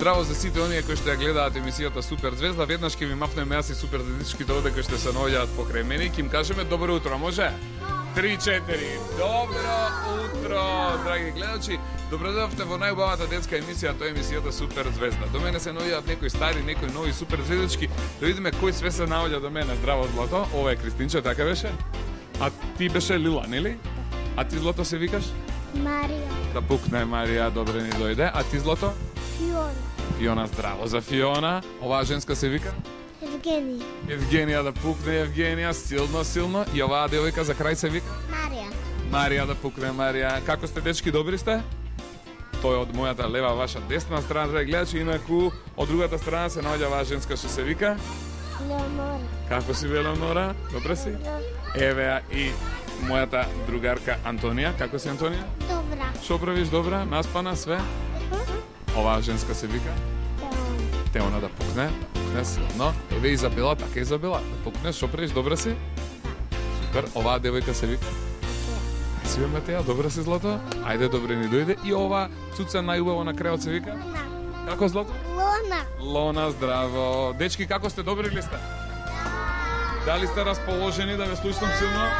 Здраво за сите оние кои што ја гледаат емисијата Супер Звезда. Веднаш ќе ви мафнеме јас и супер дедичките овде кои што се наоѓаат покрај мене и ќе им кажеме добро утро, може? 3-4. Добро утро, драги гледачи. Добродојавте во најубавата детска емисија, тоа е емисијата Супер Звезда. До мене се наоѓаат некои стари, некои нови супер звездички. Да видиме кој све се наоѓа до мене. Здраво, Злато. Ова е Кристинче, така беше? А ти беше Лила, нели? А ти, Злато, се викаш? Марија. Да пукне, Марија, добре ни дојде. А ти, Злато? Фиона. Фиона, здраво за Фиона. Оваа женска се вика? Евгенија. Евгенија, да пукне Евгенија, силно, силно. И оваа девојка за крај се вика? Марија. Марија, да пукне Марија. Како сте, дечки, добри сте? Тој од мојата лева, ваша десна страна, драги гледачи, инаку од другата страна се наоѓа оваа женска што се вика? Леонора. Како си, Леонора? Добре си? Еве и мојата другарка Антонија. Како си, Антонија? Добра. Шо правиш, добра? Наспана, све? Оваа женска се вика? Теона, да пукне силно. Еве Изабела, така Изабела. Да пукне, шо правиш, добра си? Супер. Оваа девојка се вика? Си Матеја, добра си, Злато? Ајде, добре ни дојде. И ова цуца најубаво на крајот се вика? Како, Злато? Лона. Лона, здраво. Дечки, како сте, добри ли сте? Дали сте расположени да ве слушам силно?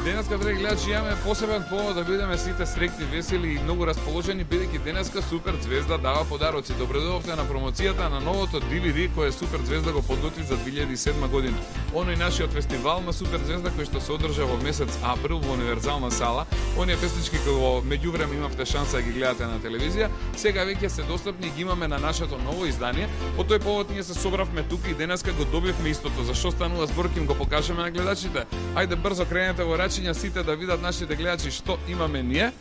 Денеска, драги гледачи, имаме посебен повод да бидеме сите среќни, весели и многу расположени, бидејќи денеска Супер Звезда дава подароци. Добре дојдовте на промоцијата на новото DVD кој Супер Звезда го подготви за 2007 година. Оној нашиот фестивал на Супер Звезда кој што се одржа во месец април во Универзална сала. Оние песнички кои во меѓувреме имавте шанса да ги гледате на телевизија, сега веќе се достапни и ги имаме на нашето ново издание. По тој повод ние се собравме тука и денеска го добивме истото. Зашо станува збор, ќе им го покажеме на гледачите. Ајде брзо кренете во рачиња сите да видат нашите гледачи што имаме ние.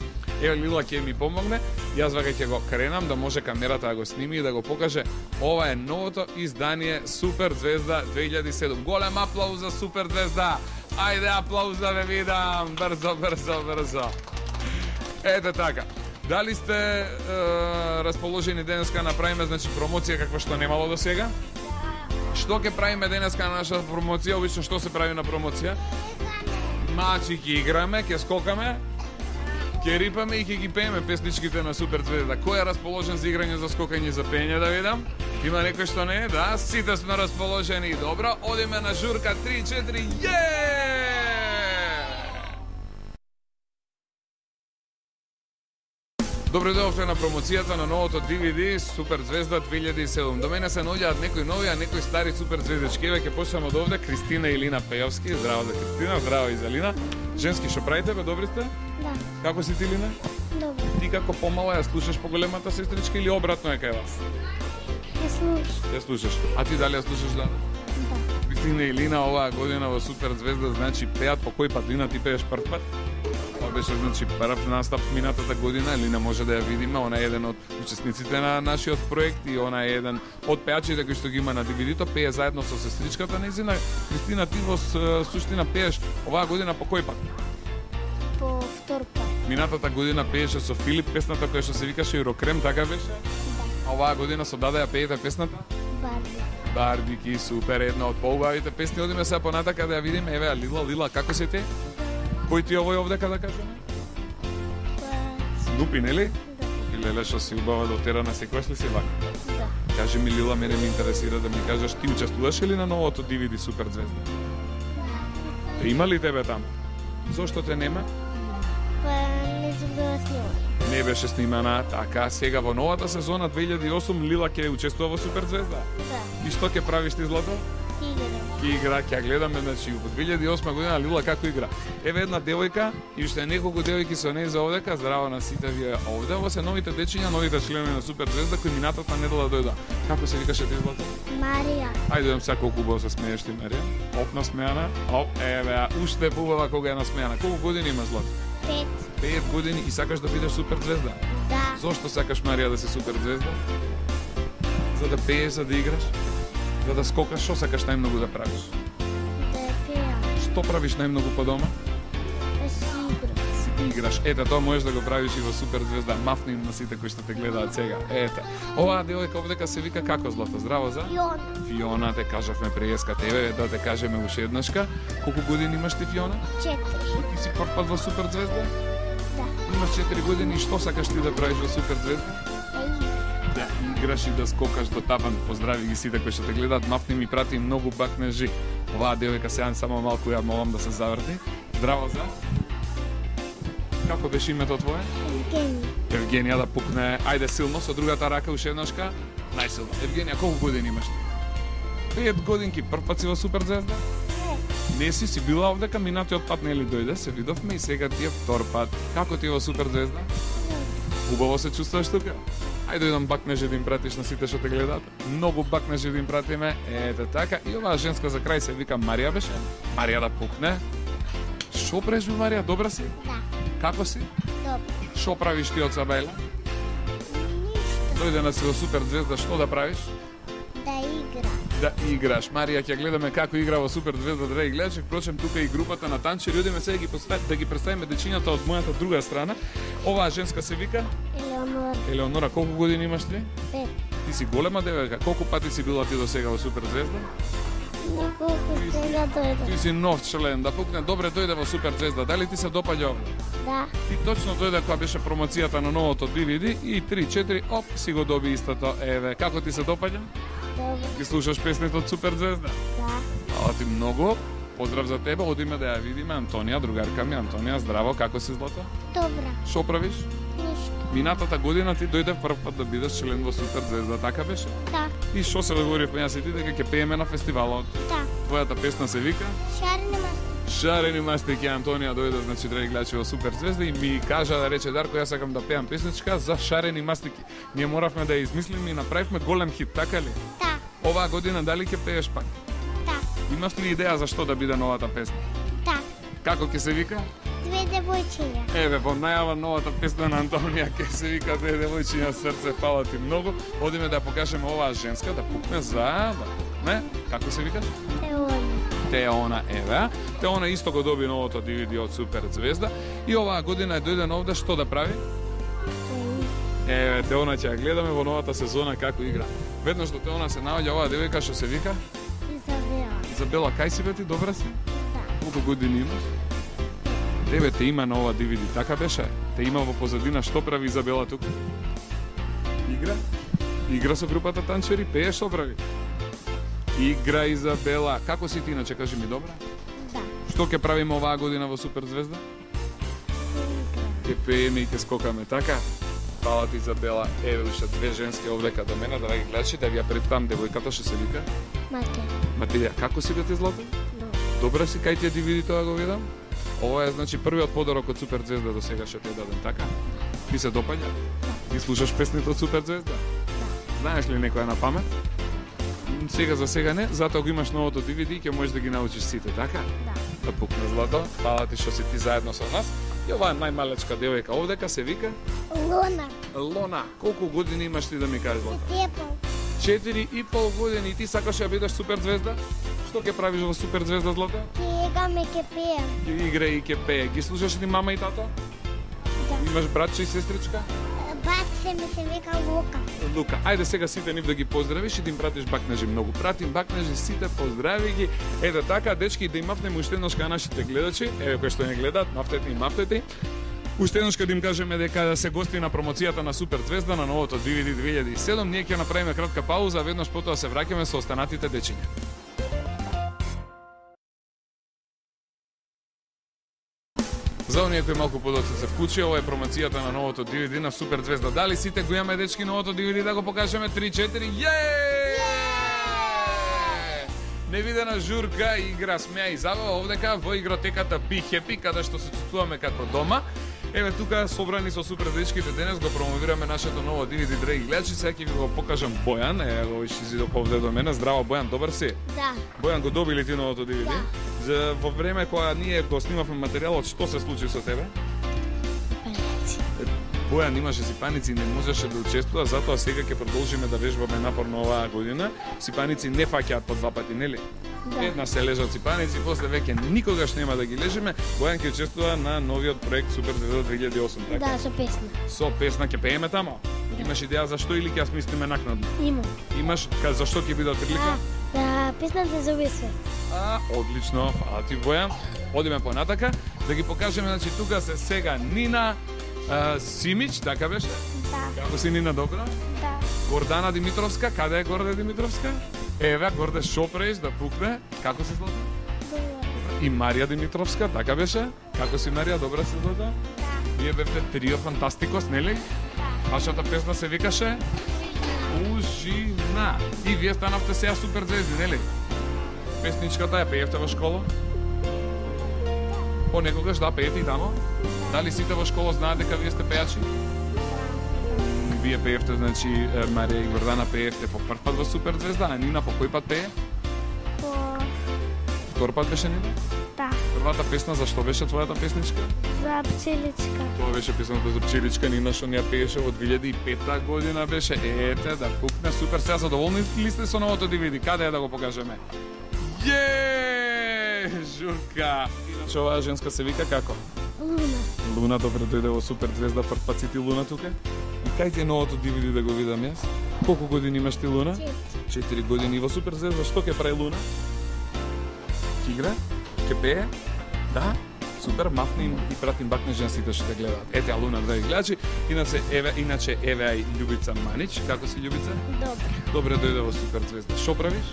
Еве Лила ќе ми помогне. Јас вака ќе го кренам да може камерата да го сними и да го покаже. Ова е новото издание Супер Звезда 2007. Голем аплауз за Супер Звезда. Ајде аплауз да ве видам. Брзо, брзо, брзо. Ете така. Дали сте расположени денеска направиме значи промоција каква што немало до сега? Што ќе правиме денеска на нашата промоција? Обично што се прави на промоција? Мачи ќе играме, ќе скокаме, ќе рипаме и ќе ги пееме песничките на Супер Звезда. Кој е расположен за играње, за скокање, за пеење, да видам? Има некој што не е? Да, сите сме расположени. Добро, одиме на журка 3-4, Добре дојдовте на промоцијата на новото DVD Супер Звезда 2007. До мене се наоѓаат некои нови, а некои стари супер звездички. Еве ќе почнеме од овде. Кристина и Лина Пејовски. Здраво за Кристина, здраво и за Лина. Женски, што правите, бе, добри сте? Да. Како си ти, Лина? Добра. Ти како помала ја слушаш поголемата сестричка или обратно е кај вас? Ја слушам. Ја слушаш. А ти дали ја слушаш, да? Да. Кристина и Лина оваа година во Супер Звезда, значи пеат по кој пат? Лина, ти пееш прв пат? Ова беше значи прв настап минатата година, Лина може да ја видиме, она е еден од учесниците на нашиот проект и она е еден од пеачите кои што ги има на DVD-то, пее заедно со сестричката нејзина. Кристина, ти во суштина пееш оваа година по кој пат? По втор пат. Минатата година пееше со Филип песната која што се викаше Ирокрем, така беше? Да. А оваа година со Дада ја пеете песната? Барби. Барбики, супер, една од поубавите песни. Одиме сега понатака да ја видиме. Еве, Лила, како си ти? Кој ти овој овдека да кажеме? Снупи, нели? Да. И леле што си убава до терана, секојаш ли си вака? Да. Кажи ми, Лила, мене ми интересира да ми кажеш, ти учествуваш ли на новото DVD Супер Звезда? Те има ли тебе таму? Зошто те нема? Не се била снимана. Не беше снимана, така, сега во новата сезона 2008 Лила ќе учествува во Супер Звезда. Да. И што ќе правиш ти, Злато? Играм. Ќе игра, ќе гледаме, значи, во 2008 година Лила како игра. Еве една девојка и уште неколку девојки со неј за овдека. Здраво на сите вие овде. Ово се новите дечиња, новите членови на Супер Звезда кои минатата недела дојда. Како се викаше ти, Злато? Марија. Ајде да сега колку убаво се смееш ти, Марија. Оп, насмеана. Оп, еве, уште поубава кога е насмеана. Колку години има, Злато? 5. 5 години и сакаш да бидеш Супер Звезда? Да. Зошто сакаш, Марија, да си Супер Звезда? За да пееш, за да играш? За да скокаш, што сакаш најмногу да правиш? Да ја пеам. Што правиш најмногу по дома? Да си играм. Си играш. Ете, тоа можеш да го правиш и во Супер Звезда. Мафни им на сите кои што те гледаат сега. Ете. Оваа девојка овдека се вика како, Злато? Здраво за? Фиона. Фиона, те кажавме преска тебе, да те кажеме уште еднашка. Колку години имаш ти, Фиона? 4. Ти си прв пат во Супер Звезда? Да. Имаш 4 години и што сакаш ти да правиш во Супер Звезда? да играш и да скокаш до табан. Поздрави ги сите кои што те гледаат. Мафни ми прати многу бакнежи. Оваа девојка сега само малку ја молам да се заврти. Здраво за. Како беше името твое? Евгений. Евгенија, да пукне. Ајде силно со другата рака уште еднашка. Најсилно. Евгенија, колку години имаш? 5 годинки, прв пат си во Суперзвезда? Не си била овдека, минатиот пат нели дојде, се видовме и сега ти е втор пат. Како ти е во Суперзвезда? Убаво се чувствуваш тука? Ајде еден бакнеже да им пратиш на сите што те гледаат. Многу бакнеже да им пратиме. Ете така. И оваа женска за крај се вика Марија беше. Марија да пукне. Шо преш бе, Марија? Добра си? Да. Како си? Добро. Шо правиш ти од Сабајла? Ништо. Дојде на си во Суперзвезда, што да правиш? Да игра. Да играш. Марија, ќе гледаме како игра во Суперзвезда, драги гледачи. Впрочем, тука и групата на танчери. Одиме сега да ги представиме дечињата од мојата друга страна. Оваа женска се вика Елеонора. Елеонора. Колку години имаш ти? 5. Ти си голема девојка. Колку пати си била ти до сега во Суперзвезда? Неколку сега дојде. Ти си нов член, да пукне. Добре, дојде во Суперзвезда. Дали ти се допаѓа овде? Да. И точно дојде кога беше промоцијата на новото DVD и 3-4, оп, си го доби истото. Еве, како ти се допаѓа? Добро. Ги слушаш песните од Суперзвезда? Да. Фала ти многу. Поздрав за тебе. Одиме да ја видиме. Антонија, другарка ми. Антонија, здраво. Како си, злато? Добра. Шо правиш? Ништо. Минатата година ти дојде прв пат да бидеш член во Суперзвезда, така беше? Да. И шо се договоривме јас и ти дека ќе пееме на фестивалот? Да. Твојата песна се вика Шарени мастики. Шарени мастики. Антонија дојде, значи, драги гледачи, во Суперзвезда и ми кажа да рече Дарко, јас сакам да пеам песничка за шарени мастики. Ние моравме да ја измислиме и направивме голем хит, така ли? Да. Оваа година дали ќе пееш пак? Да. Имаш ли идеја за што да биде новата песна? Да. Како ќе се вика? Две девојчиња. Еве, во најава новата песна на Антонија ќе се вика Две девојчиња срце, фала ти многу. Одиме да покажеме оваа женска да пукне за не? Како се викаш? Елеонора. Теона, еве. Теона исто го доби новото DVD од Суперзвезда и оваа година е дојден овде што да прави? Еве, Теона ќе ја гледаме во новата сезона како игра. Веднаш до Теона се наоѓа оваа девојка што се вика Изабела. Изабела. Кај си бе ти, добра си? Да. Колку години имаш? Тебе те има на ова DVD, така беше? Те има во позадина, што прави Изабела тука? Игра? Игра со групата танчери, пее, што прави? Игра Изабела. Како си ти иначе, кажи ми, добра? Да. Што ќе правиме оваа година во Суперзвезда? Игра. Ќе пееме и ќе скокаме, така? Фала ти, Изабела. Еве уште две женски овдека до мене, драги гледачи, да ви ја представам девојката што се вика Мате. Материја. Како си бе ти, злато? Добро. Добра си, кај ти ја DVD тоа го видам? Ова е, значи, првиот подарок од Суперзвезда до сега што ти е даден, така? Ти се допаѓа? Ти слушаш песните од Суперзвезда? Да. Знаеш ли некоја на памет? Сега за сега не, затоа го имаш новото DVD и ќе можеш да ги научиш сите, така? Да. Да пукне, злато. Фала ти што си ти заедно со нас. И оваа најмалечка девојка овдека се вика Луна. Лона. Колку години имаш ти да ми кажеш, злато? Тепол. 4,5 години и ти сакаш да бидеш Суперзвезда? Што ќе правиш во Суперзвезда, злато? Ке играме, ке пеем. Ќе игра и ќе пее. Ги слушаш ли мама и тато? Да. Имаш братче и сестричка? Бат се ми се вика Лука. Лука. Ајде сега сите нив да ги поздравиш и да им пратиш бакнежи многу. Пратим бакнежи сите, поздрави ги. Ете така, дечки, да им мафнеме уште еднашка нашите гледачи, еве кои што не гледаат, мафтете. Уште еднашка да им кажеме дека се гости на промоцијата на Суперзвезда на новото DVD 2007. Ние ќе направиме кратка пауза, веднаш потоа се враќаме со останатите дечиња. За оние кои малку подоцна се вклучи, ова е промоцијата на новото DVD на Суперзвезда. Дали сите го имаме, дечки, новото DVD да го покажеме? 3-4, Невидена журка, игра смеа и забава овдека во игротеката Be Happy, каде што се чувствуваме како дома. Еве тука собрани со супер дечките денес го промовираме нашето ново DVD, драги гледачи. Сега ќе ви го покажам Бојан, го изидов овде до мене. Здраво, Бојан, добар си? Да. Бојан, го доби ли ти новото DVD? Да. За во време кога ние го снимавме материјалот, што се случи со тебе? Паници. Бојан имаше сипаници и не можеше да учествува, затоа сега ќе продолжиме да вежбаме напорно оваа година. Сипаници не фаќаат по два пати, нели? Да. Една се лежат сипаници, после веќе никогаш нема да ги лежиме. Бојан ќе учествува на новиот проект Суперзвезда 2008, така? Да, со песна. Со песна ќе пееме тамо. Имаш идеја за што или ќе ја смислиме накнадно? Имам. Имаш за што ќе биде прилика? Да, песната за овој свет. Одлично, фала ти, Бојан. Одиме понатака да ги покажеме, значи тука се сега Нина Симич, така беше? Да. Како си, Нина, добра? Да. Гордана Димитровска, каде е Горде Димитровска? Еве, Горде, шо правиш да пукне? Како си Злата? Добро. И Марија Димитровска, така беше? Како си Марија, добра си Злата? Да. Вие бевте трио фантастикос, нели? Да. Вашата песна се викаше Ужина. И вие станавте сега супер звезди, нели? Песничката ја пеевте во школа? Понекогаш да пеете и тамо? Дали сите во школа знаат дека вие сте пејачи? Вие пеевте, значи Марија и Гордана пеевте по прв пат во Супер звезда, а Нина по кој пат пее? По... Втор пат беше Нина? Да. Првата песна за што беше твојата песничка? За пчеличка. Тоа беше песната за пчеличка, Нина што ни ја пееше од 2005 година беше. Ете, да пукне супер. Сега задоволни ли сте со новото DVD? Каде е да го покажеме? Журка! Иначе оваа женска се вика како? Луна. Луна, добре дојде во Супер звезда, прв пат си ти Луна тука. И кај ти е новото DVD да го видам јас? Колку години имаш ти Луна? 4 години во Супер звезда. Што ќе прави Луна? Ќе игра? Ќе пее? Да? Супер, мафни и пратим бакне женсите што те гледаат. Ете, а Луна, драги гледачи. Иначе еве и Љубица Манич. Како си, Љубица? Добро. Добре дојде во Супер звезда. Што правиш?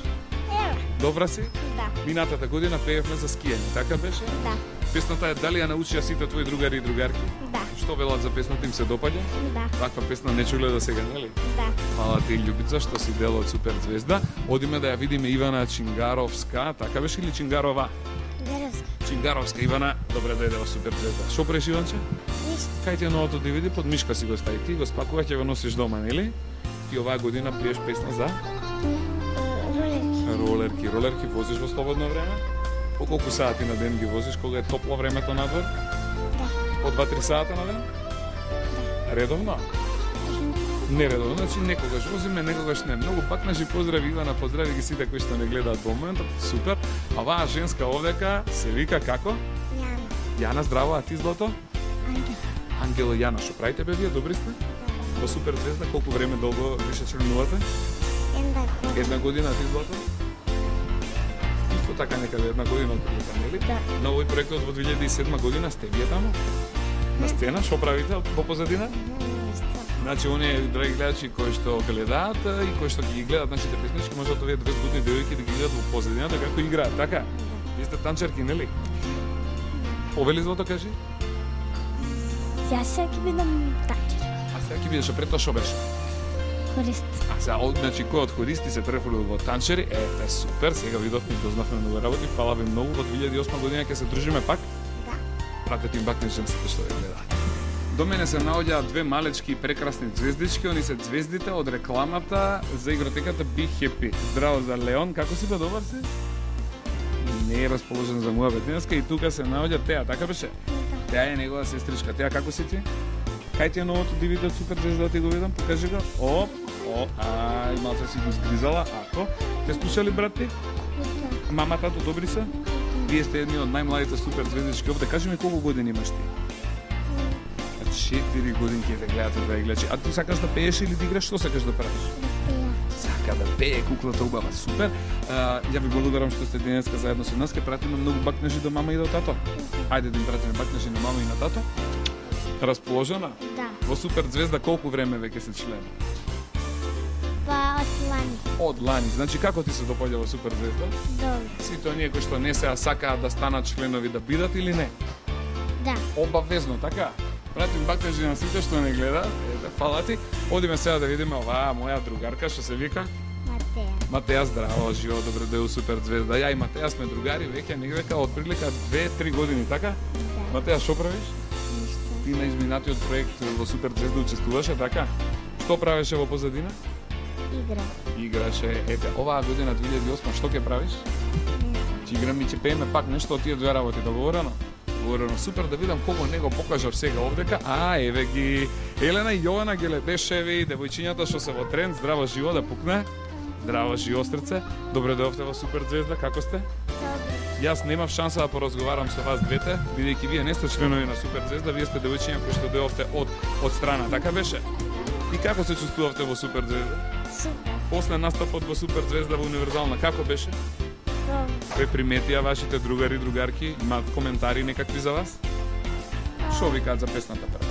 Ева. Добра си? Да. Минатата година пеевме за скијање, така беше? Да. Песната е дали ја научија сите твои другари и другарки? Да. Што велат за песната, им се допаѓа? Да. Таква песна не чуле да сега, нели? Да. Фала ти, Љубица, што си дел од Супер звезда. Одиме да ја видиме Ивана Чингаровска, така беше или Чингарова? Гаревска. Чингаровска Ивана, добре дојде во Супер звезда. Што правиш, Иванче? Ништо. Кај ти е новото DVD, под мишка си го стави. Ти го спакуваш, ќе го носиш дома, нели? Ти оваа година приеш песна за Ролерки. Ролерки возиш во слободно време? По колку сати на ден ги возиш кога е топло времето надвор? Да. По 2-3 сата на ден? Редовно? Нередовно, значи некогаш возиме, некогаш не. Многу бакнажи поздрави Ивана, поздрави ги сите кои што не гледаат во моментот. Супер. А оваа женска овдека се вика како? Јана. Јана, здраво, а ти Злато? Ангел. Ангела Јана, што правите бе вие, добри сте? Да. Во Супер звезда, колку време долго више членувате? Една година, ти Злато? Исто така некаде една година од прилика, нели? Да. На овој проектот во 2007 година сте вие таму? На сцена, што правите во позадина? Ништо. Значи, оние драги гледачи кои што гледаат и кои што ги гледаат нашите песнички, можат овие 2 години девојки да ги гледаат во позадината како играат, така? Вие сте танчерки, нели? Повели Злато, кажи? Јас сега ќе бидам танчер. А сега ќе бидеш пред тоа што беше? Корист. А сега, значи, кој од хористи се префрлил во танчери, ете, супер, сега видовме, дознавме многу работи, фала ви многу, во 2008 година ќе се дружиме пак. Да. Пратете им бакне женските што ја гледаат. До мене се наоѓаат 2 малечки и прекрасни звездички, они се звездите од рекламата за игротеката Be Happy. Здраво за Леон, како си бе, добар си? Не е расположен за муабет денеска и тука се наоѓа Теа, така беше? Да. Теа е негова сестричка. Теа, како си ти? Кај ти е новото DVD од Супер звезда, да ти го видам, покажи го. Ај, малце си го згризала, ако. Те слушали, брат ти? Да. Мама, тато, добри се? Вие сте едни од најмладите супер звездички овде. Кажи ми колку години имаш ти? 4 годинки да гледате да гледачи. А ти сакаш да пееш или да играш? Што сакаш да правиш? Сака да пее куклата убава. Супер. Ја ви благодарам што сте денеска заедно со нас. Ке пратиме многу бакнежи до мама и до тато. Ајде да им пратиме бакнежи на мама и на тато. Расположена? Да. Во Супер звезда колку време веќе се член? Па од лани. Од лани. Значи како ти се допаѓа во Супер звезда? Добро. Сите оние кои што не се сакаат да станат членови да бидат или не? Да. Обавезно, така? Пратим бакнежи на сите што не гледаат. Ете, фала ти. Одиме сега да видиме оваа моја другарка што се вика Матеја. Матеја, здраво, живо, добре дојде Супер звезда. Ја и Матеја сме другари веќе негдека од прилика 2-3 години, така? Да. Матеја, што правиш? Ништо. Ти на изминатиот проект во Супер звезда учествуваше, така? Што правеше во позадина? Игра. Играше, ете, оваа година 2008, што ќе правиш? Не знам. Ќе играме и ќе пееме пак нешто од тие две работи, договорено? Договорено, супер, да видам колку него покажав сега овдека. Еве ги Елена и Јована Гелебешеви, девојчињата што се во тренд, здраво живо да пукне. Здраво живо срце. Добре дојдовте во Супер звезда, како сте? Добро. Јас немав шанса да поразговарам со вас двете, бидејќи вие не сте членови на Супер звезда, вие сте девојчиња кои што дојдовте од страна, така беше? И како се чувствувавте во Супер звезда? Супер. После настапот во Супер звезда во Универзална, како беше? Добро. Ве приметија вашите другари, другарки, имаат коментари некакви за вас? Што викаат за песната прва?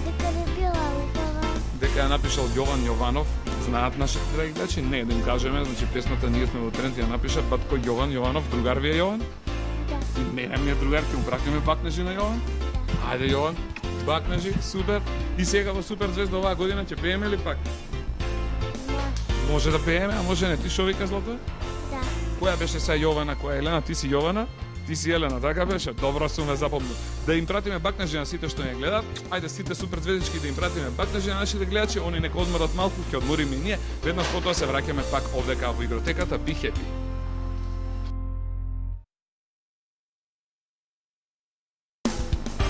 Дека би била убава. Дека Ја напишал Јован Јованов. Знаат нашите драги гледачи? Не, да им кажеме, значи песната ние сме во тренд ја напиша Батко Јован Јованов, другар ви е Јован? Да. И мене ми е другар, ќе му пракнеме бакнежи на Јован? Ајде Јован, бакнежи, супер. И сега во Супер звезда оваа година ќе пееме ли пак? Може да пееме, а може не. Ти шо вика Злато? Да. Која беше са Јована, која е Елена? Ти си Јована? Ти си Елена, така беше? Добро сум ве запомнил. Да им пратиме бакнежи на сите што не гледат. Ајде сите супер звездички да им пратиме бакнежи на нашите гледачи. Они нека одморат малку, ќе одмориме и ние. Веднаш потоа се враќаме пак овдека во игротеката. Be happy.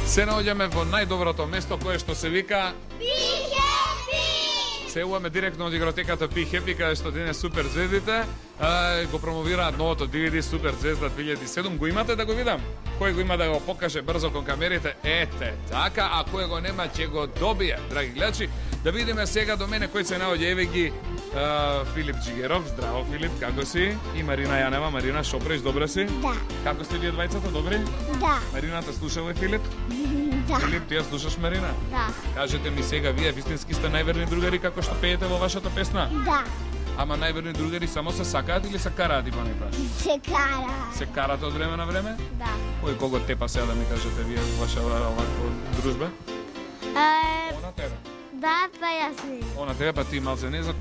Се наоѓаме во најдоброто место кое што се вика се уваме директно од игротеката Be Happy, каде што денес Супер звездите го промовираат новото DVD Супер звезда 2007. Го имате да го видам? Кој го има да го покаже брзо кон камерите? Ете, така, а кој го нема ќе го добие, драги гледачи. Да видиме сега до мене кој се наоѓа, еве ги Филип Джигеров. Здраво Филип, како си? И Марина Јанева. Марина, шо правиш, добра си? Да. Како сте вие двајцата, добри? Да. Марина, те слушал е Филип? Да. Филип, ти ја слушаш Марина? Да. Кажете ми сега, вие вистински сте најверни другари како што пеете во вашата песна? Да. Ама најверни другари само се сакаат или се караат и понекогаш? Се кара. Се карате од време на време? Да. Кој кого тепа сега да ми кажете вие во ваша оваква дружба? Она тебе. Да, па јас не. Она тебе, па ти малце не знам.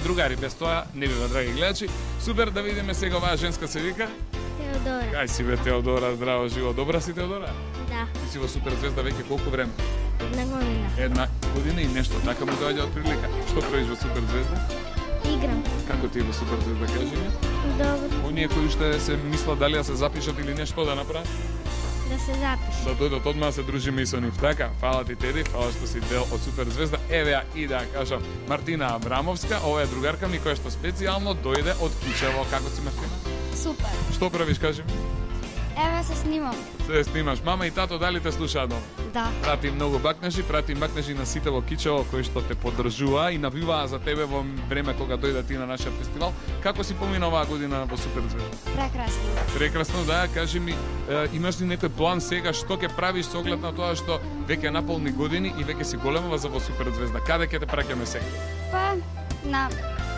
Другари, без тоа не бива, драги гледачи. Супер, да видиме сега оваа женска се вика. Теодора. Кај си бе Теодора, здраво, живо. Добра си Теодора? Да. Ти си во Супер звезда веќе колку време? Една година. Една година и нешто, така му доаѓа од прилика. Што правиш во Супер звезда? Играм. Како ти е во Супер звезда, кажи ми? Добро. Оние кои уште се мислат дали да се запишат или нешто да направат? Да се запише. Да дојдат одма се дружиме и со нив. Така, фала ти Теди, фала што си дел од Супер звезда. Еве ја и да кажам Мартина Абрамовска, ова е другарка ми која што специјално дојде од Кичево. Како си, Мартина? Супер. Што правиш, кажи ми? Еве се снимам. Се снимаш. Мама и тато дали те слушаат дома? Да. Прати многу бакнежи, прати бакнежи на сите во Кичево кои што те поддржува и навиваа за тебе во време кога дојде ти на нашиот фестивал. Како си помина оваа година во Супер звезда? Прекрасно. Прекрасно, да, кажи ми, имаш ли некој план сега што ќе правиш со оглед на тоа што веќе наполни години и веќе си голема за во Супер звезда? Каде ќе те праќаме сега? Па на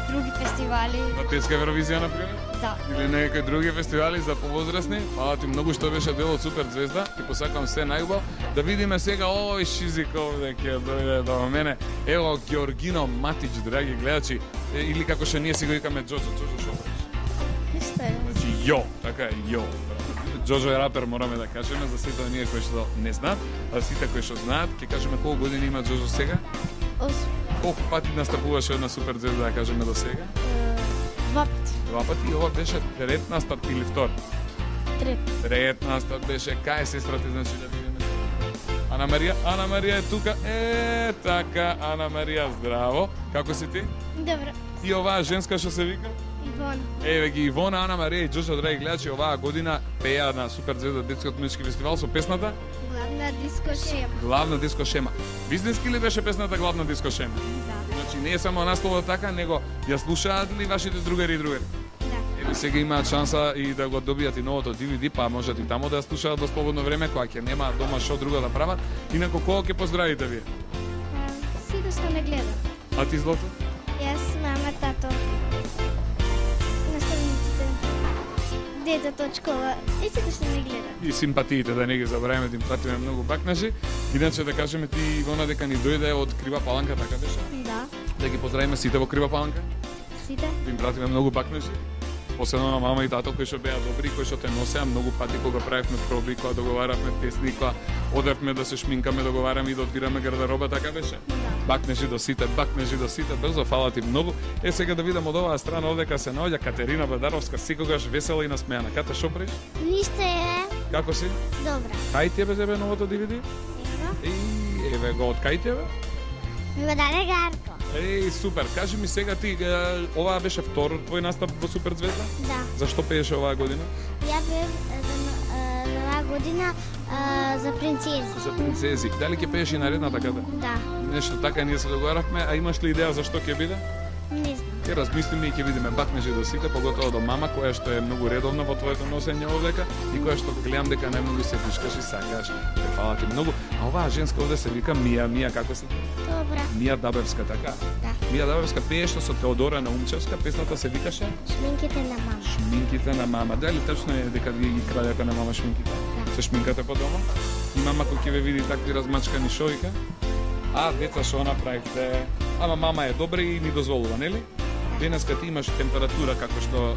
други фестивали. На Тетска Евровизија, например? Да. Или некои други фестивали за повозрасни? Фала ти многу што беше дел од Супер звезда. Ти посакам се најубаво. Да видиме сега овој шизик овде ќе дојде до мене. Ево Георгино Матич, драги гледачи, или како што ние си го викаме Џоџо. Џоџо шо правиш? Што е? Значи јо, така е јо. Џоџо е рапер, мораме да кажеме за сите оние кои што не знаат, а сите кои што знаат, ќе кажеме колку години има Џоџо сега? 8. Колку пати настапуваше една Супер звезда, да кажеме до сега? 2 пати. 2 пати и ова беше трет настап или втор? Трет настап беше. Кај е сестрата, значи да видиме. Ана Марија е тука. Така, Ана Марија, здраво. Како си ти? Добро. И оваа женска што се вика? Ивона. Еве ги Ивона, Ана Марија и Џоџо, драги гледачи, оваа година пеа на Супер звезда детскиот музички фестивал со песната Главна диско шема. Главна диско шема. Вистински ли беше песната Главна диско шема? Да. Значи не е само насловот така, него ја слушаат ли вашите другари и другари? Да. Еве сега имаат шанса и да го добијат и новото DVD, па можат и таму да ја слушаат во слободно време, кога ќе нема дома шо друго да прават. Инаку кого ќе поздравите вие? Сите што не гледа. А ти, Злото? Јас, мама, тато. Наставниците. Децата од школа. И сите што не гледа. И симпатиите, да не ги забравиме, да им пратиме многу бакнежи. Иначе да кажеме ти, Ивона, дека ни дојде од Крива Паланка, така беше? Да. Да ги поздравиме сите во Крива Паланка? Сите. Да им пратиме многу бакнежи. Посебно на мама и тато кои што беа добри, кои што те носеа многу пати кога правевме проби, кога договаравме песни, кога одевме да се шминкаме, договараме и да одбираме гардероба, така беше. Да. Бакнежи до сите, брзо, фала ти многу. Сега да видам од оваа страна овдека се наоѓа Катерина Бадаровска, секогаш весела и насмеана. Ката, шо правиш? Ништо е. Како си? Добра. Кај тебе тебе новото DVD? Ево. Еве го од кај тебе? Ми го даде Гарко. Супер. Кажи ми сега ти, оваа беше втор твој настап во Супер звезда? Да. Зашто пееше оваа година? Ја пеев за оваа година за принцези. За принцези. Дали ќе пееш и наредната каде? Да. Нешто така ние се договаравме, а имаш ли идеја за што ќе биде? Не знам. Ќе размислиме и ќе видиме бакнежи до сите, поготово до мама која што е многу редовна во твоето носење овдека и која што гледам дека најмногу се дишкаш и сакаш. Фала ти многу. А оваа женска овде се вика Мија, како се? Добра. Мија Дабевска, така? Да. Мија Дабевска пееше со Теодора Наумчевска, песната се викаше Шминките на мама. Шминките на мама. Дали точно е дека вие ги крадете на мама шминките? Да. Се шминкате по дома? И мама кој ќе ве види такви размачкани шоика? А, деца, шо направивте? Ама мама е добра и ни дозволува, нели? Денеска ти имаш температура, како што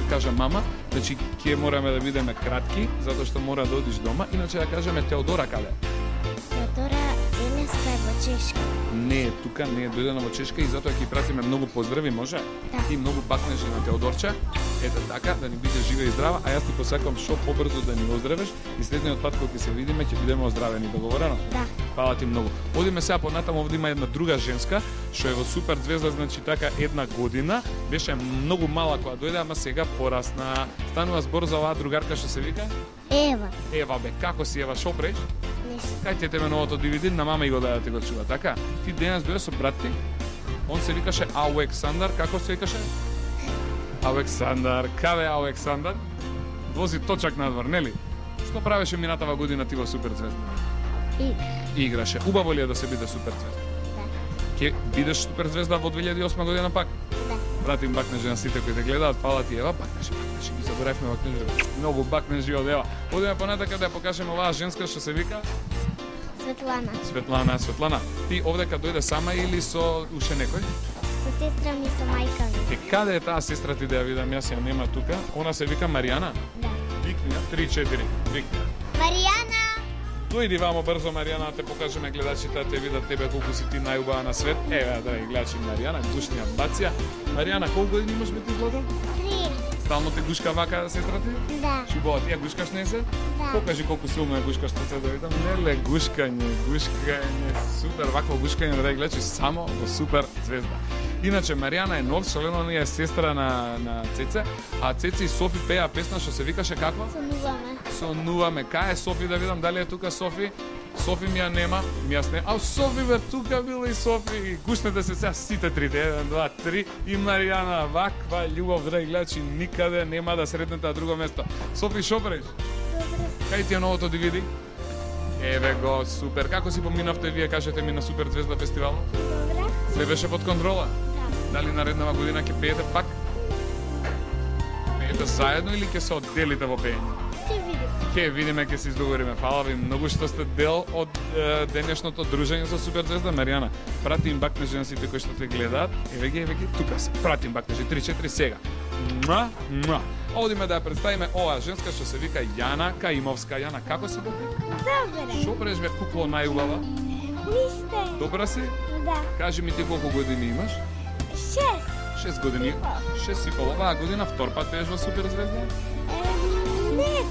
кажа мама, значи ќе мораме да бидеме кратки, затоа што мора да одиш дома, иначе да кажеме Теодора каде? Теодора денеска е во Чешка. Не е тука, не е дојдена во Чешка и затоа ќе пратиме многу поздрави, може? Да. И многу бакнежи на Теодорче. Ете така, да ни биде жива и здрава, а јас ти посакувам шо побрзо да ни оздравиш и следниот пат кога ќе се видиме ќе бидеме оздравени, договорено? Да. Фала ти многу. Одиме сега понатаму, овде има една друга женска што е во супер звезда, значи така 1 година, беше многу мала кога дојде, ама сега порасна. Станува збор за оваа другарка што се вика Ева. Ева, бе, како си Ева, шо преш? Нешто. Кај ќе тебе новото DVD, на мама и го да ти го чува, така? Ти денес дојде со брат ти, он се викаше Александар, како се викаше? Александар, каде е Александар? Вози точак надвор, нели? Што правеше минатава година ти во Супер звезда? Играше. Убаво ли е да се биде Супер звезда? Да. Ќе бидеш Супер звезда во 2008 година пак? Да. Пратим бакнежи на сите кои те гледаат, фала ти Ева, бакнежи, ги заборавме бакнежи. Многу бакнежи од Ева. Одиме понатака да ја покажеме оваа женска што се вика Светлана. Светлана. Ти овдека дојде сама или со уште некој? Со сестра ми, со мајка ми. Каде е таа сестра ти да ја видам, јас ја нема тука? Она се вика Маријана? Да. Викни ја, 3-4, викни. Маријана! Дојди вамо брзо, Маријана, да те покажеме гледачите, да те видат тебе колку си ти најубава на свет. Еве, драги гледачи, Маријана, гушнија бација. Маријана, колку години имаш бе ти злата? 3. Стално те гушка вака сестра ти? Да. Шубава, ти ја гушкаш не се? Да. Покажи колку силно ја гушкаш се да видам. Неле, гушкање, супер, вакво гушкање, драги гледачи, само во Супер звезда. Иначе Маријана е нов член, она е сестра на Цеце, а Цеце и Софи пеа песна што се викаше каква? Сонуваме. Кај е Софи, да видам дали е тука Софи? Софи ми ја нема, ми јас не. А Софи бе, тука била и Софи. Гушнете се сега сите трите, 1, 2, 3 и Маријана, ваква љубов, драги гледачи, никаде нема да сретнете на друго место. Софи, шо правиш? Добре. Кај ти е новото DVD? Еве го, супер. Како си поминавте вие, кажете ми, на Супер звезда фестивал? Добре. Се беше под контрола? Да. Дали нареднава година ќе пеете пак? Пеете заедно или ќе се одделите во пеење? Ќе видим. Ќе видиме, ќе се изговориме. Фала ви многу што сте дел од денешното дружење со Супер звезда. Маријана, прати им бакнежи на сите кои што те гледаат. Еве ги, тука се. Прати им бакнежи 3-4 сега. Муа. Одиме да ја представиме оваа женска што се вика Јана Каимовска. Јана, како си бе? Добре. Шо преш бе, кукло најубава? Ниште. Добра си? Да. Кажи ми ти колку години имаш? 6 години. 6,5. Оваа година втор пат пееш во Супер звезда? Не,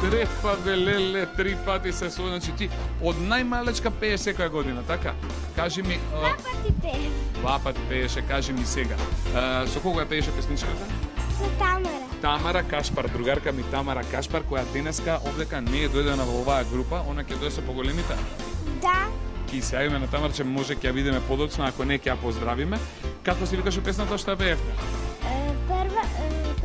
Трет пат бе, леле, 3 пати се со, значи ти од најмалечка пееш секоја година, така? Кажи ми... 2 пати пеем. 2 пати пееше, кажи ми сега. Со кого ја пееше песничката? Со Тамара. Тамара Кашпар, другарка ми Тамара Кашпар, која денеска овдека не е дојдена во оваа група, она ќе дојде со поголемите. Да. Ки се јавиме на Тамара, че може ќе ја видиме подоцна, ако не ќе ја поздравиме. Како се викаше песната што ја пеевте?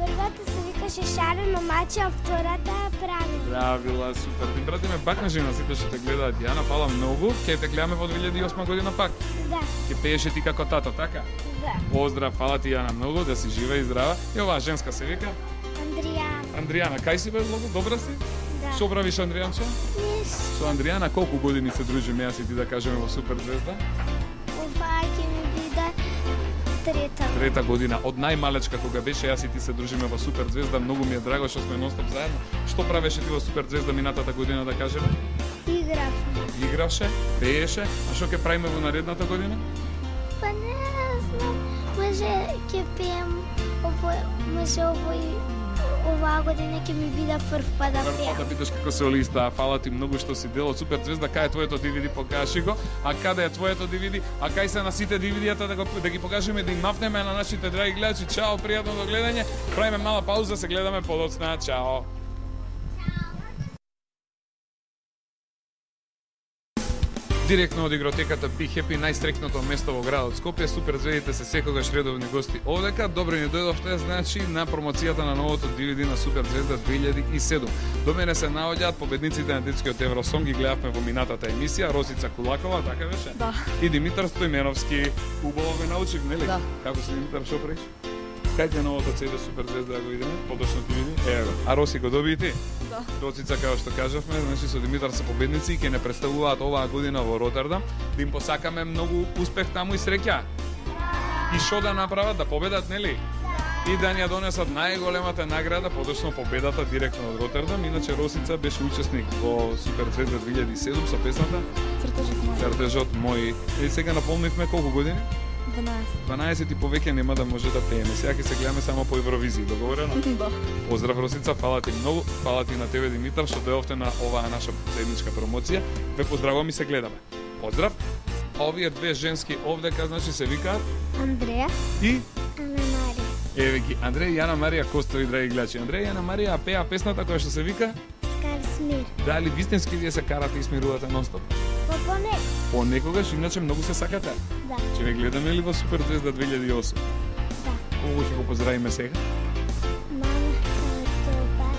Првата се викаше Шарено маче, а втората Правила. Правила, супер. Ти пратиме бакнежи на сите што те гледаат. Јана, фала многу. Ќе те гледаме во 2008 година пак. Да. Ќе пееше ти како тато, така? Да. Поздрав, фала ти Јана многу, да си жива и здрава. И оваа женска се вика? Андријана, кај си бе многу? Добра си? Да. Што правиш, Андријанче? Со Андријана колку години се дружиме, јас и ти да кажеме во Супер звезда? Ова ќе ми биде Трета година. Од најмалечка кога беше јас и ти се дружиме во Супер звезда, многу ми е драго што сме нонстоп заедно. Што правеше ти во Супер звезда минатата година, да кажеме? Игравше, пееше, а што ќе правиме во наредната година? Па не знам, може ќе пеем оваа година ќе ми биде прв пат да пеам. Да питаш како се олиста, фала ти многу што си дел од Супер звезда. Кај е твоето DVD, покажи го. А каде е твоето DVD? А кај се на сите DVD-ата да ги покажеме, да им мафнеме на нашите драги гледачи. Чао, пријатно до гледање. Правиме мала пауза, се гледаме подоцна. Чао. Директно од игротеката Be Happy, најстрекното место во градот Скопје. Суперзвездите се секогаш редовни гости овдека. Добро ни дојдовте, значи, на промоцијата на новото DVD на Суперзвезда 2007. До мене се наоѓаат победниците на детскиот Евросонг, ги гледавме во минатата емисија, Росица Кулакова, така беше? Да. И Димитар Стојменовски. Убаво ме научив, нели? Да. Како си, Димитар, шо правиш? Кај е новото CD Суперзвезда да го видиме? Подошно DVD? Ево. А Роси го доби и ти? Да. Росица, како што кажавме, значи со Димитар се победници и ќе не представуваат оваа година во Ротердам. Да им посакаме многу успех таму и среќа. И шо да направат, да победат, нели? И да ни ја донесат најголемата награда, подошно победата директно од Ротердам. Иначе Росица беше учесник во Суперзвезда 2007 со песната Цртежот мој. Цртежот мој. И сега наполнивме колку години? 12 и повеќе нема да може да пееме. Сега ќе се гледаме само по Евровизија, договорено? Да. Поздрав, Росица, фала ти многу. Фала ти на тебе, Димитар, што дојдовте на оваа наша заедничка промоција. Ве поздравувам и се гледаме. Поздрав. А овие две женски овдека, значи, се викаат Андреја, и Ана Марија, еве ги Андреј и Ана Марија Костови, драги гледачи. Андреј и Ана Марија пеа песната која што се вика Скар Смир. Дали вистински вие се карате и смирувате нонстоп? Попоне? Понекогаш, иначе многу се сакате. Да. Ќе ве гледаме ли во Суперзвезда 2008? Да. Кого ќе го поздравиме сега? Мама,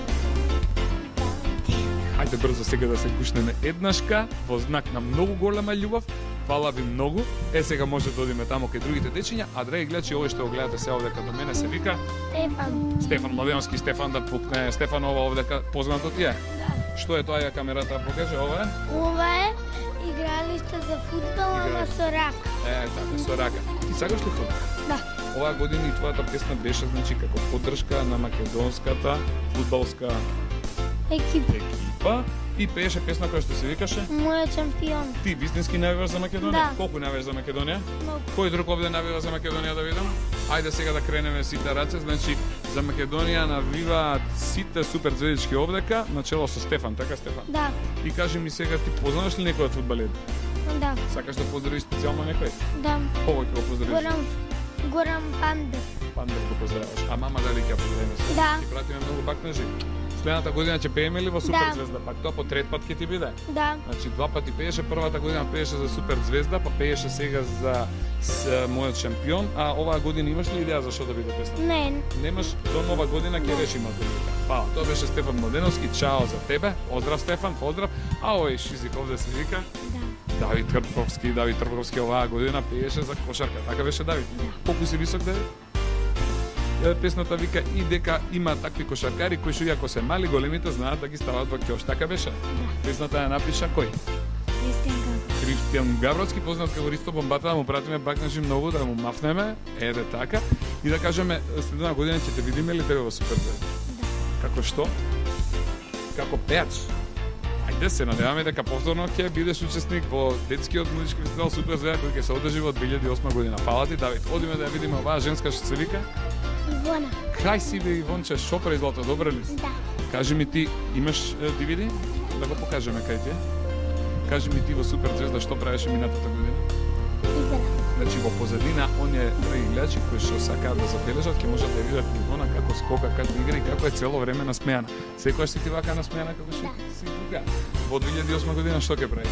Хајде брзо сега да се гушнеме еднашка во знак на многу голема љубов. Фала ви многу. Сега може да одиме таму кај другите дечиња, а драги гледачи, овој што го гледате се овдека до мене се вика Стефан. Стефан Младеновски. Стефан да пукне. Стефан, ова овдека познато ти е? Да. Што е тоа, ја камерата да покаже, ова е? Ова е игралиште за фудбал, ама со рака. Така, со рака. Ти сакаш ли фудбал? Да. Оваа година и твојата песна беше, значи, како поддршка на македонската фудбалска екипа и пееше песна која што се викаше Мојот шампион. Ти вистински навиваш за Македонија? Да. Колку навиваш за Македонија? Многу. Кој друг овде навива за Македонија да видам? Ајде сега да кренеме сите раце, значи за Македонија навиваат сите суперзвездички овдека, начело со Стефан, така Стефан? Да. И кажи ми сега, ти познаваш ли некој од фудбалери? Да. Сакаш да поздравиш специјално некој? Да. Кого ќе го поздравиш? Горан Пандев. Пандер го поздраваш. А мама дали ќе ја поздравиме? Да. Ти пратиме многу пакнежи. Следната година ќе пееме ли во Суперзвезда? Пак тоа по трет пат ќе ти биде? Да. Значи два пати пееше, првата година пееше за Суперзвезда, па пееше сега за мојот шампион, а оваа година имаш ли идеја за што да биде песна? Не. Немаш, до нова година ќе решиме година. Па, тоа беше Стефан Младеновски, чао за тебе. Поздрав Стефан, поздрав. А овој шизик овде се вика Да. Давид Трбковски оваа година пееше за кошарка. Така беше Давид. Колку си висок, Давид? Песната вика и дека има такви кошаркари кои што иако се мали, големите знаат да ги стават во ќош. Така беше. Песната ја напиша кој? Кристијан Гавровски, познат како Ристо Бомбата, да му пратиме бакнажи многу, да му мафнеме, еде така, и да кажеме, следна година ќе те видиме ли тебе во Суперзвезда? Да. Како што? Како пеач? Ајде се надеваме дека повторно ќе бидеш учесник во детскиот музички фестивал Суперзвезда кој ќе се одржи во 2008 година. Фала ти, Давид. Одиме да ја видиме оваа женска што се вика Ивона. Кај си бе, Ивонче, шо прави злато, добре ли си? Да. Кажи ми ти, имаш DVD? Да го покажеме кај ти е. Кажи ми ти во Суперзвезда што правеше минатата година? Игра. Значи во позадина, оние драги гледачи кои што сакаат да забележат, ќе можат да видат Ивона како скока, како игра и како е цело време насмеана. Секогаш си ти вака насмеана како си тука. Во 2008 година што ќе прави?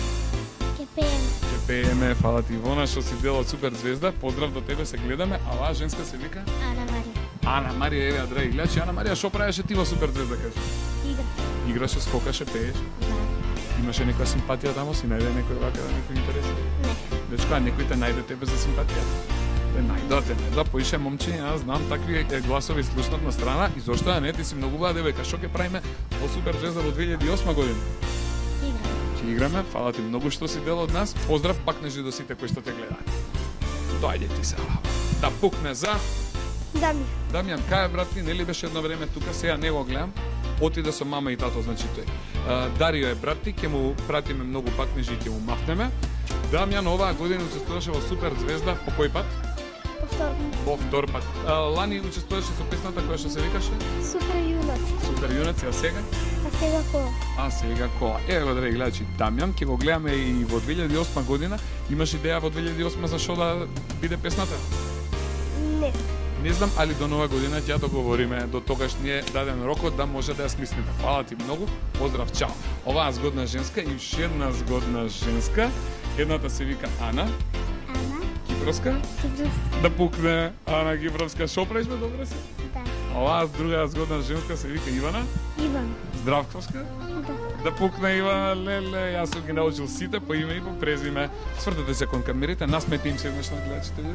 Ке пеем. Ќе пееме, фала ти Ивона што си дел од Суперзвезда. Поздрав до тебе, се гледаме. А оваа женска се вика Ана Марија. Ана Марија, еве драги гледачи. Ана Марија, што правеше ти во Суперзвезда, кажи? Игра. Играше, скокаше, пееше. Да. Имаше некоја симпатија таму, си најде некој вака, некој интерес? Не. Дечко, а некој те најде тебе за симпатија? Те најде, поише момче, јас знам такви гласови слушнат на страна и зошто ја не, ти си многу убава девојка. Што ќе правиме во Суперзвезда во 2008 година? Игра. Ќе играме, фала ти многу што си дел од нас. Поздрав пак нежи до сите кои што те гледаат. Доаѓе ти се. Да пукне за Дамјан. Дамјан, кај е брат ти, нели беше едно време тука, сега не го гледам. Отиде со мама и тато, значи тој. Дарио е брат ти, ќе му пратиме многу пакнежи и ќе му мафнеме. Дамјан оваа година учествуваше во Суперзвезда по кој пат? Повторно. Во втор пат. Лани учествуваше со песната која што се викаше Супер юнаци. Супер юнаци, а сега? А сега кола. А сега кола. Еве го, драги гледачи, Дамјан, ќе го гледаме и во 2008 година. Имаш идеја во 2008 за што да биде песната? Не. Не знам, али до нова година ќе ја договориме. До тогаш ни е даден рокот да може да ја смислиме. Фала ти многу. Поздрав, чао. Оваа згодна женска и уште една згодна женска. Едната се вика Ана. Ана. Кипровска. Кипровска. Да пукне Ана Кипровска. Шо правиш бе, добре си? Да. Оваа друга згодна женска се вика Ивана. Иван. Здравковска. Да. Да пукне Ивана, леле, јас сум ги научил сите по име и по презиме. Свртете се кон камерите, насмете им се еднаш на гледачите ви.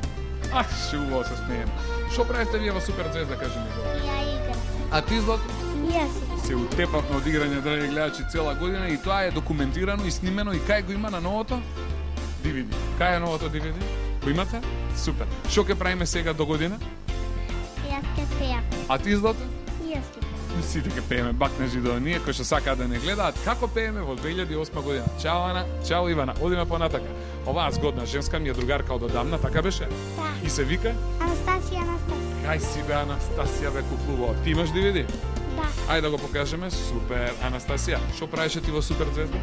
Ах, шубаво се смеем. Шо правите вие во Супер звезда, кажи ми го? Ја играм. А ти, Злато? Јас. Се утепавме од играње, драги гледачи, цела година и тоа е документирано и снимено и кај го има на новото DVD. Кај е новото DVD? Го имате? Супер. Шо ќе правиме сега до година? Јас ке пеам. А ти, Злато? Јас ке пеам. Сите ќе пееме бакнежи до оние кои што сакаат да не гледаат како пееме во 2008 година. Чао Ана, чао Ивана. Одиме понатака. Оваа згодна женска ми е другарка од одамна, така беше? Да. И се вика? Анастасија. Кај си бе Анастасија бе куклуво. Ти имаш DVD? Да. Ајде да го покажеме. Супер. Анастасија, што правеше ти во Супер звезда?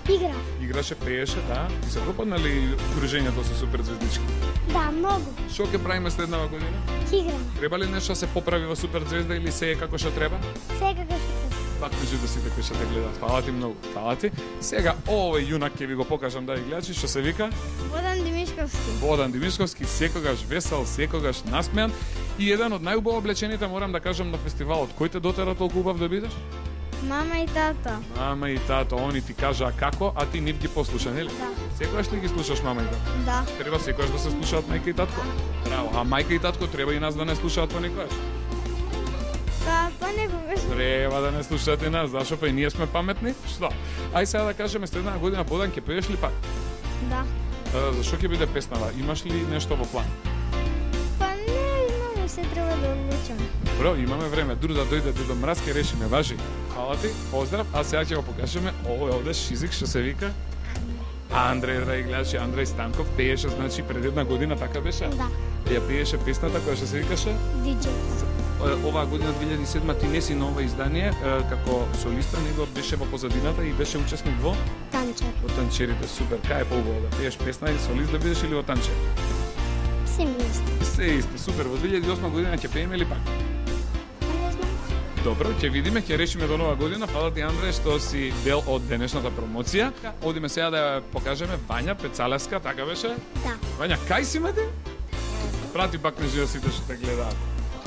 Игра. Играше, пееше, да. И се допаднали дружењето со Супер звездички? Да, многу. Што ќе правиме следнава година? Играм. Треба ли нешто да се поправи во Супер звезда или се е како што треба? Сега ке се Бакнежи до сите кои што те гледаат. Фала ти многу. Фала ти. Сега овој юнак ќе ви го покажам да ги гледачи што се вика Водан Димишковски. Водан Димишковски, секогаш весел, секогаш насмеан и еден од најубаво облечените, морам да кажам, на фестивалот. Кој те дотера толку убав да бидеш? Мама и тато. Мама и тато, они ти кажаа како, а ти нив ги послуша, нели? Да. Секогаш ли ги слушаш мама и тато? Да. Треба секогаш да се слушаат мајка и татко. Браво, а мајка и татко треба и нас да не слушаат понекогаш. Па некогаш. Треба да не слушате нас, зашо па и ние сме паметни? Што? Ај сега да кажеме следна година Бодан ќе пееш ли пак? Да. Зашо ќе биде песнава? Имаш ли нешто во план? Па не знам, се треба да одлучам. Добро, имаме време. Дури да дојде Дедо Мраз ќе решиме, важи. Фала ти, поздрав, а сега ќе го покажеме овој овде шизик што се вика Андреј, драги гледачи, Андреј Станков пееше, значи пред една година, така беше? Да. Ја пееше песната која што се викаше Диџеј. оваа година 2007 ти не си на ова издание како солиста, него беше во позадината и беше учесник во Танчер. танчерите. Супер, кај е поубаво да пееш песна или солист да бидеш или во танчер? Се ми исто. Се исто, супер. Во 2008 година ќе пееме или пак? Не знам. Добро, ќе видиме, ќе решиме до нова година. Фала ти, Андре, што си дел од денешната промоција. Одиме сега да ја покажеме Вања Пецалевска, така беше? Да. Вања, кај си ме ти? Прати пак не живо сите што те гледаат.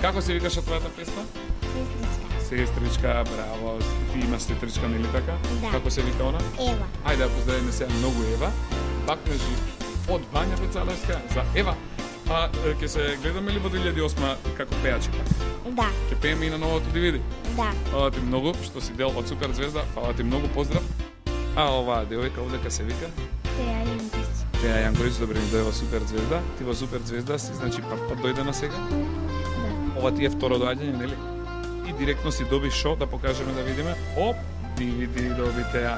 Како се викаше твојата песна? Сестричка. Сестричка, браво. Ти имаш сестричка, нели така? Да. Како се вика она? Ева. Ајде да поздравиме сега многу Ева. Бакнежи од Вања Пецалевска за Ева. А ќе се гледаме ли во 2008 како пеачи? Да. Ќе пееме и на новото DVD. Да. Фала ти многу што си дел од Супер звезда. Фала ти многу, поздрав. А оваа девојка овдека се вика Теја Јункис. Теја Јанковиќ, добре ни дојде во Супер звезда. Ти во Супер звезда си, значи прв пат дојде на сега. Да. Ова ти е второ доаѓање, нели? И директно си доби шо да покажеме да видиме. Оп, DVD доби Теја.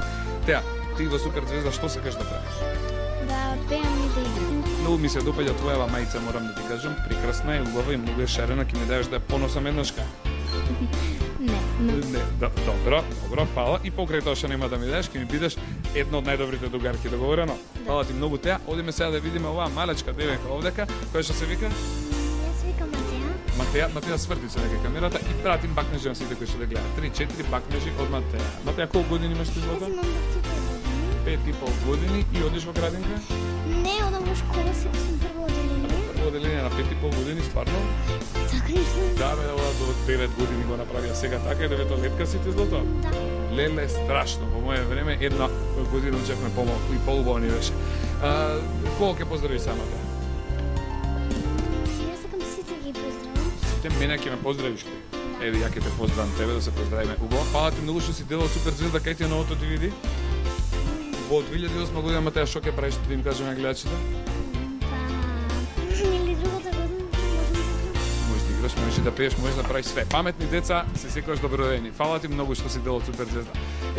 Теја, ти во Супер звезда што сакаш да правиш? Да пеам и да играм. Многу ми се допаѓа твојава мајца, морам да ти кажам. Прекрасна е, убава и многу е шарена, ќе ми дадеш да ја поносам еднашка. Не. Не, добро, фала. И покрај тоа што нема да ми дадеш, ќе ми бидеш една од најдобрите другарки, договорено. Фала ти многу, Теја. Одиме сега да видиме оваа малечка девојка овдека, која што се вика Јас викам Матеја. Матеја сврти се нека камерата и пратим бакнежи на сите кои што да гледаат. 3-4 бакнежи од Матеја. Матеја, колку години имаш ти, Злата? Јас имам бактите години. 5,5 години и одиш во градинка? Не, одам во школа, сега сум прво одделение. Прво одделение на 5,5 години, стварно? Така и сум. Да, бе, ова до 9 години го направија сега така и деветолетка си ти, Злато? Да. Леле, страшно. Во моје време една година учевме помалку и поубаво ни беше. Кого ќе поздрави сега, Матеја? Јас сакам сите ги поздравам. Сите мене ќе ме поздравиш ти. Еди, ја ќе те поздравам тебе, да се поздравиме. Убаво. Фала ти многу што си дел од Супер звезда, кај ти е новото DVD? Во 2008 година, Матеја, што ќе правиш да им кажеме гледачите? Или другата година Можеш да играш, можеш да пееш, можеш да правиш све. Паметни деца, се секогаш добродојни. Фала ти многу што си дел од Супер звезда.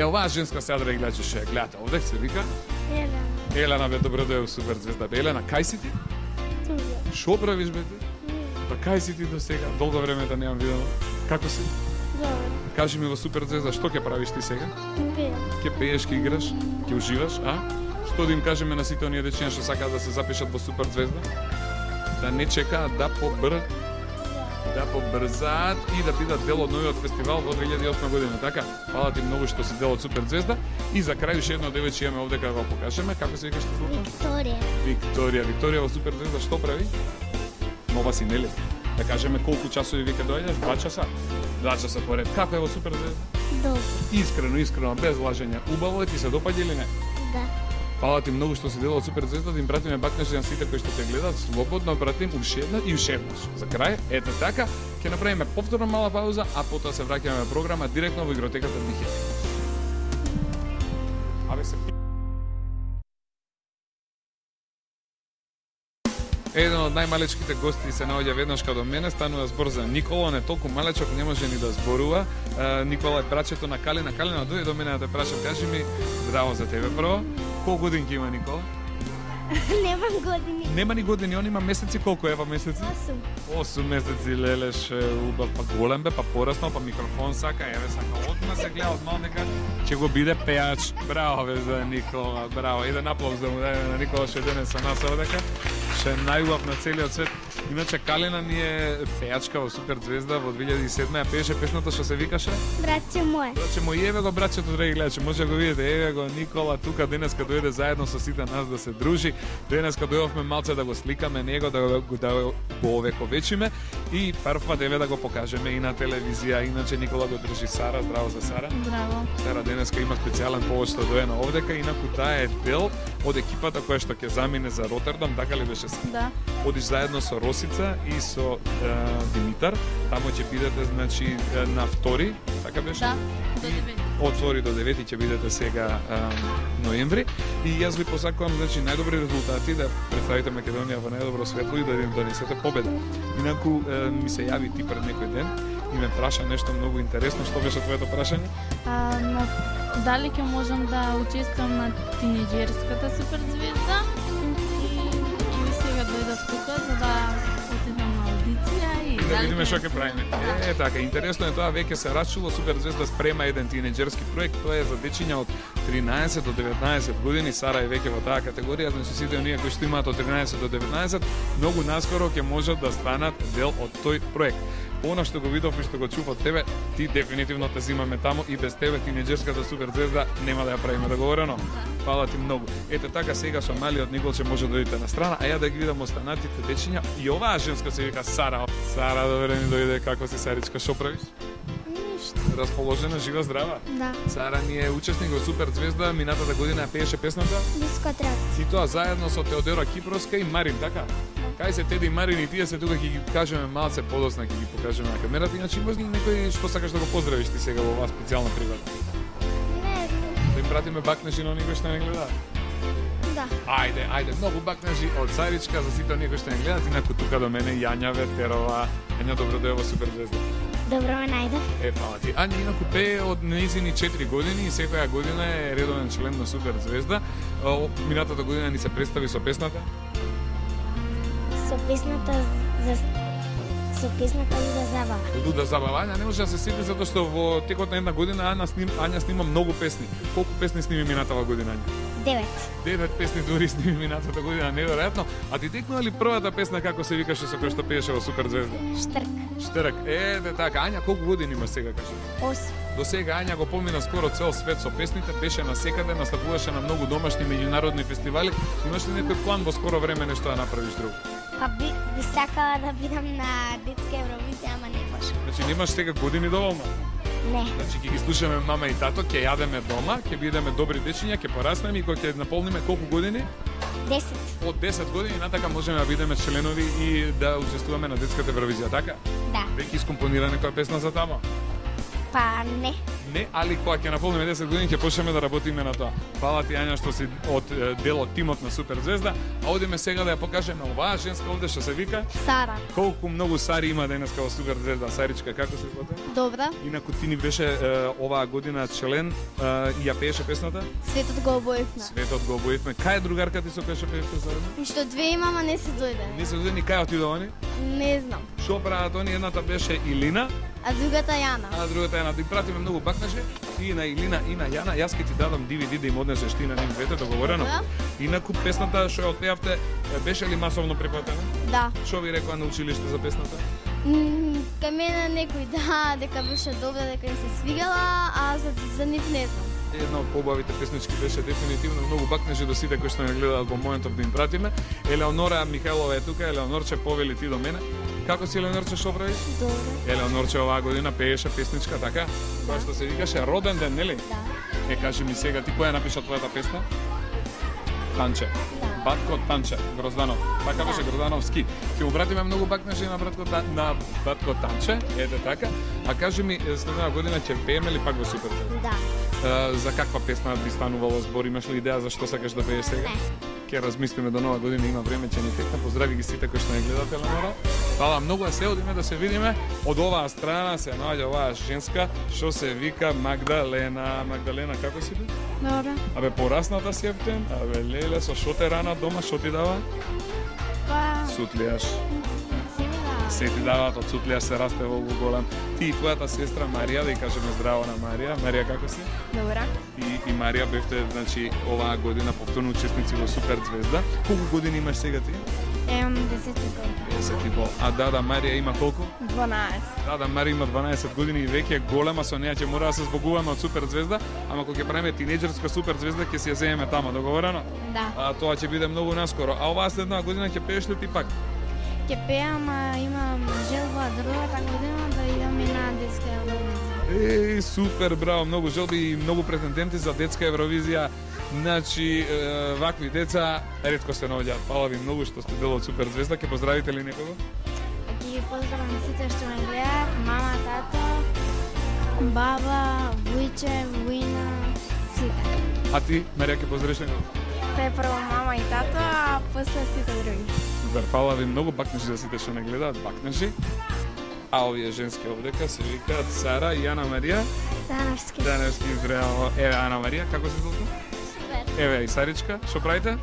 Оваа женска сега да гледачи што ја гледате. Овде се вика Елена. Елена, бе, добродојде во Супер звезда. Бе, Елена, кај си ти? Туѓа. Шо правиш, бе ти? Па кај си ти до сега? Долго време да немам видено. Како си? Добро. Кажи ми во Супер звезда, што ќе правиш ти сега? Пеам. Ќе пееш, ќе играш, ќе уживаш, а? Што да им кажеме на сите оние дечиња што сакаат да се запишат во Супер звезда? Да не чекаат, да побрзо. да побрзаат и да бидат дел од новиот фестивал во 2008 година. Така, фала ти многу што си дел од Суперзвезда. И за крај уште едно девојче имаме овде како го покажеме. Како се викаш ти? Викторија. Викторија во Суперзвезда што прави? Нова си, нели? Да кажеме колку часови веќе доаѓаш? 2 часа? 2 часа поред. Како е во Суперзвезда? Добро. Искрено, без лажење. Убаво е, ти се допаѓа или не? Да. Фала ти многу што си дел од Суперзвезда, да им пратиме бакнежи на сите кои што те гледаат, слободно пратим уште една и уште еднаш. За крај, ете така, ќе направиме повторно мала пауза, а потоа се враќаме во програма директно во игротеката Дихе. Абе се Еден од најмалечките гости се наоѓа веднаш каде мене, станува збор за Никола, не толку малечок, не може ни да зборува. Никола е брачето на Калина. Калина, дојди до мене да те прашам, кажи ми, здраво за тебе прво. Колку годинки има Никола? Немам години. Нема ни години, он има месеци, колку ева месеци? 8 месеци, лелеш, убав, па голем бе, па пораснал, па микрофон сака, еве сака, одма се гледа од мал нека, ќе го биде пејач. Браво бе за Никола, браво. Еден аплауз да му дајме на Никола што денес со нас овдека. Ше најубав на целиот свет. Иначе Калина ни е пејачка во Суперзвезда во 2007 ја пееше песната што се викаше Братче мој. Братче мој, еве го братчето, драги гледачи, може да го видите, еве го Никола тука денеска дојде заедно со сите нас да се дружи. Денеска дојдовме малце да го сликаме него, да го овековечиме и прв пат еве да го покажеме и на телевизија. Иначе Никола го држи Сара, здраво за Сара. Браво. Сара денеска има специјален повод што дојде на овдека, инаку таа е дел од екипата која што ќе замине за Ротердам, така ли беше? Да. Одиш заедно со Росица и со Димитар. Таму ќе бидете, значи, на 2, така беше? Да, до 9. Од 2 до 9 ќе бидете сега ноември. И јас ви посакувам, значи, најдобри резултати, да представите Македонија во најдобро светло и да ви донесете победа. Инаку ми се јави ти пред некој ден и ме праша нешто многу интересно. Што беше твоето прашање? Дали ќе можам да учествувам на тинеџерската Суперзвезда и сега дојдов тука за да отидам на аудиција и да видиме што ќе правиме. Така, интересно е тоа, веќе се рачува, Суперзвезда спрема еден тинеџерски проект, тоа е за дечиња од 13 до 19 години, Сара е веќе во таа категорија, значи сите оние кои што имаат од 13 до 19, многу наскоро ќе можат да станат дел од тој проект. Она што го видов и што го чув од тебе, ти дефинитивно те зимаме таму и без тебе тинеџерската Суперзвезда нема да ја правиме договорено. Фала ти многу. Ете така, сега со малиот Николче може да дојдете на страна, а ја да ги видам останатите дечиња. И оваа женска се вика Сара. Сара, добре ни дојде, како си, Саричка, што правиш? Ништо. Расположена, жива, здрава? Да. Сара ни е учесник во Суперзвезда, минатата година ја пееше песната. Дискотека. И тоа заедно со Теодора Кипроска и Марин, така? Кај се Теди и Марин и тие се тука, ќе ги кажеме малце подосна, ќе ги покажеме на камерата. Иначе може ли некој што сакаш да го поздравиш ти сега во оваа специјална пригода? Не, Да им пратиме бакнежи на оние кои што не гледаат? да. Ајде, многу бакнежи од Саричка за сите оние кои што не гледаат. Инаку тука до мене Јања Ветерова. Јања, добро дојде во Суперзвезда. Добро ме најдов. Фала ти. Ања инаку пее од нејзини 4 години и секоја година е редовен член на Суперзвезда. Минатата година ни се представи со песната. Со песната Луда забава. Луда забава. Ања не може да се сети затоа што во текот на една година Ања снима многу песни. Колку песни сними минатава година Ања? 9 песни дури сними минатата година, неверојатно. А ти текнува ли првата песна како се викаше со која што пееше во Суперзвезда? Штрк. Ете така, Ања колку години има сега, кажи? 8. До сега Ања го помина скоро цел свет со песните, беше насекаде, настапуваше на многу домашни меѓународни фестивали. Имаш ли некој план во скоро време нешто да направиш друго? Па би сакала да бидам на детска Евровизија, ама не може. Значи немаш сега години доволно? Не. Значи ќе ги слушаме мама и тато, ќе јадеме дома, ќе бидеме добри дечиња, ќе пораснеме и кога ќе наполниме колку години? 10. Од 10 години натака можеме да бидеме членови и да учествуваме на детската Евровизија, така? Да. Веќе искомпонира некоја песна за тамо? Па не. Не, али кога ќе наполниме 10 години ќе почнеме да работиме на тоа. Фала ти, Ања, што си од дел од тимот на Суперзвезда, а одиме сега да ја покажеме оваа женска овде што се вика Сара. Колку многу Сари има денеска во Суперзвезда. Саричка, како се зове? Добра. Инаку ти ни беше оваа година член и ја пееше песната? Светот го обоевме. Светот го обоевме. Кај е другарка ти со која што пееше заедно? Што две имам, а не се дојде. Не се дојде ни кај отидоа они? Не знам. Што прават они? Едната беше Илина, А другата Јана. а другата е на да пратиме многу бакнежи и на Илина и на Јана. Јас ќе ти дадам DVD да им однесеш ти на нив двете, договорено. Добра. Инаку песната што ја отпеавте беше ли масовно препатена? Да. Што ви рекоа на училиште за песната? Кај мене некој дека беше добра, дека им се свигала, а за нив не знам. Една од побавите песнички беше дефинитивно многу бакнежи до сите кои што не гледаат во моментов да им пратиме. Елеонора Михајлова е тука, Елеонорче повели ти до мене. Како си Елеонорче, што правиш? Добре. Елеонорче оваа година пееше песничка, така? Која што се викаше Роден ден, нели? Да. Кажи ми сега, ти која напиша твојата песна? Танче. Да. Батко Танче, Грозданов. Така беше Гроздановски. Ќе обратиме многу бакнежи на Батко Танче, ете така. А кажи ми, следната година ќе пееме ли пак во Супер Звезда? Да. За каква песна би станувало збор? Имаш ли идеја за што сакаш да пееш сега? Ќе размислиме до нова година, има време, ќе ни текне. Поздрави ги сите кои што не гледате, Елеонора. Фала многу, а се одиме да се видиме. Од оваа страна се наоѓа оваа женска што се вика Магдалена. Магдалена, како си бе? Добре. Абе порасната си ептен, абе леле, со шо те рана дома, шо ти дава? Па, Сутлијаш. си ми да. Се ти даваат од сутлијаш се расте во голем. Ти и твојата сестра Марија, да ја кажеме здраво на Марија. Марија, како си? Добре. И Марија бевте, значи, оваа година повторно учесници во Супер Звезда. Колку години имаш сега ти? Имам 10 години. 10 и пол. А Дада Марија има колку? 12. Дада Марија има 12 години и веќе е голема, со неја ќе мора да се збогуваме од Супер Звезда, ама кога ќе правиме тинеџерска Супер Звезда ќе си ја земеме тама, договорено? Да. А тоа ќе биде многу наскоро. А оваа следна година ќе пееш ли ти пак? Ќе пеам, а имам желба другата година да идам и на детска Евровизија. Супер, браво, многу желби и многу претенденти за детска Евровизија. Значи, вакви деца ретко се наоѓаат. Фала ви многу што сте дел од Супер Звезда. Ќе поздравите ли некого? Ќе ги поздравам сите што ме гледаат, мама, тато, баба, Вујче, Вујна, сите. А ти, Марија, ќе поздравиш некого? Прво мама и тато, а после сите други. Супер, фала ви многу, бакнежи за сите што не гледаат, бакнежи. А овие женски овдека се викаат Сара и Ана Марија. Даневски. Даневски, браво. Еве Ана Марија, како се зовете? Супер. Еве и Саричка, што правите?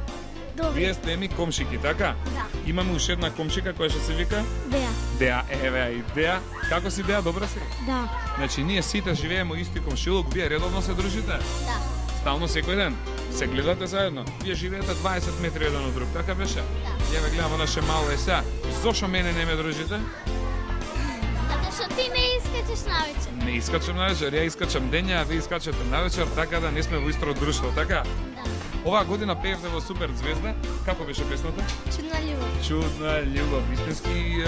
Добре. Вие сте ми комшики, така? Да. Имаме уште една комшика која што се вика Деа. Деа, еве и Деа. Како си Деа, добра си? Да. Значи ние сите живееме во исти комшилук, вие редовно се дружите? Да. Стално секој ден? Се гледате заедно? Вие живеете 20 метри еден од друг, така беше? Да. Ја ве гледам наше мало е сега. Зошо мене не ме дружите? Затоа што ти не искачеш навечер. Не искачам навечер, ја искачам дења, а ви искачате навечер, така да не сме во истро друштво, така? Да. Оваа година пеевте во Супер Звезда. Како беше песната? Чудна љубов. Чудна љубов. Вистински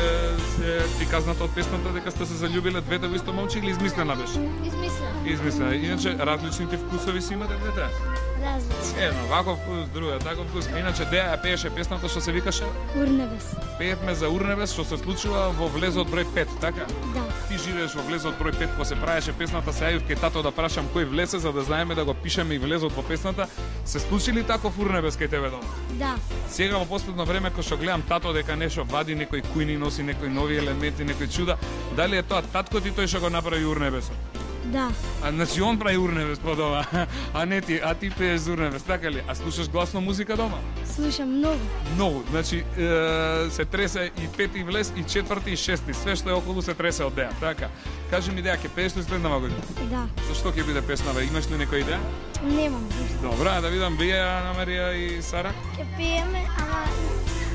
се приказната од песната дека сте се заљубиле двете во исто момче или измислена беше? Измислена. Измислена. Иначе различните вкусови си имате двете? Различни. Едно ваков вкус, друга таков вкус. Иначе Деја ја пееше песната што се викаше Урнебес. Пеевме за Урнебес што се случува во влезот број 5, така? Да. Ти живееш во влезот број 5, кога се правеше песната, се јавив кај тато да прашам кој влез за да знаеме да го пишеме и влезот во песната. Се случи ли таков Урнебес кај тебе дома? Да. Сега во последно време кога што гледам тато дека нешто вади некои кујни, носи некои нови елементи, некои чуда, дали е тоа татко ти тој што го направи Урнебесот? Да. А значи он прави Урнебес по дома, а не ти, а ти пееш Урнебес, така ли? А слушаш гласно музика дома? Слушам многу. Многу, значи се тресе и пети влез, и четврти, и шести, све што е околу се тресе од Деја, така. Кажи ми Деја, ќе пееш ли следнава година? Да. Зашто ќе биде песнава? Имаш ли некоја идеја? Немам. Добра, да видам вие, Ана Марија и Сара. Ќе пееме, ама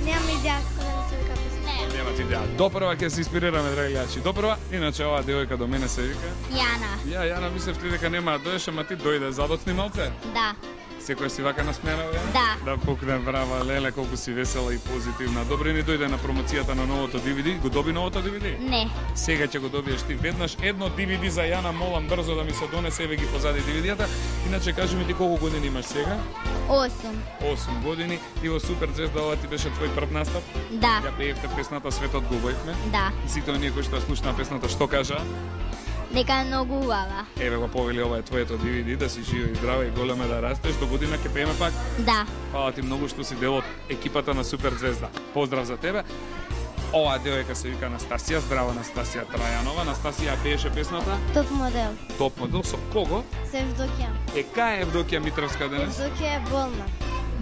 немам идеја како да се вика песна. Немате идеја. Допрва ќе се инспирираме, драги гледачи. Допрва, иначе оваа девојка до мене се вика. Јана. Јана, мислев ти дека нема да дојдеш, ама ти дојде, задоцни малце. Да. Секој си вака насмеана, Јана? Да. Да пукнем, брава, леле, колку си весела и позитивна. Добре ни дојде на промоцијата на новото DVD. Го доби новото DVD? Не. Сега ќе го добиеш ти веднаш едно DVD за Јана, молам брзо да ми се донесе, еве ги позади DVD-та. Иначе кажи ми ти колку години имаш сега? 8. 8 години и во Супер Звезда ова ти беше твој прв настап? Да. Ја пеевте песната Светот го обојавме. Да. И сите оние кои што слушнаа песната што кажа? Дека е многу убава. Еве го повели, ова е твоето DVD, да си жива и здрава и голема да растеш. До година ќе пееме пак. Да. Фала ти многу што си дел од екипата на Супер Звезда. Поздрав за тебе. Оваа девојка се вика Настасија, здрава Настасија Трајанова. Настасија пееше песната Топ модел. Топ модел со кого? Се Евдокија. Кај е Евдокија Митровска денес? Евдокија е болна.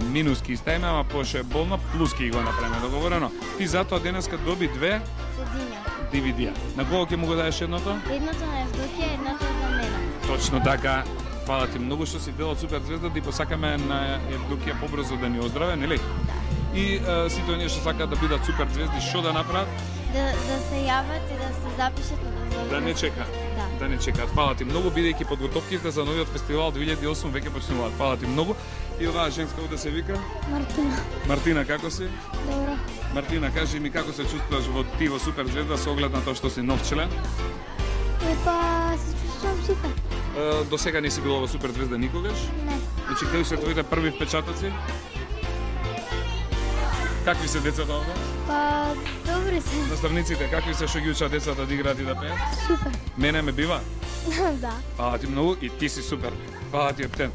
Минуски ставиме, ама поше е болна, плюски го направиме, договорено. Ти затоа денеска доби 2 Седиња. DVD-а. На кого ќе му го даеш едното? Едното на Евдокија, едното за мене. Точно така. Фала ти многу што си дел од Супер Звезда, да посакаме на Евдокија побрзо да ни оздраве, нели? Да. и сите оние што сакаат да бидат супер звезди, што да направат? Да се јават и да се запишат на Да не чекаат. Да. Да не чекаат. Фала ти многу, бидејќи подготовките за новиот фестивал 2008 веќе почнуваат. Фала ти многу. И оваа женска да се вика? Мартина. Мартина, како си? Добро. Мартина, кажи ми како се чувствуваш во супер звезда со оглед на тоа што си нов член? Па се чувствувам супер. До сега не си била во супер звезда никогаш? Не. Значи, кои се твоите први впечатоци? Какви се децата овде? Па добри се. Наставниците, какви се што ги учат децата да играат и да пеат? Супер. Мене ме бива? Да. Фала ти многу и ти си супер. Фала ти, Ептен.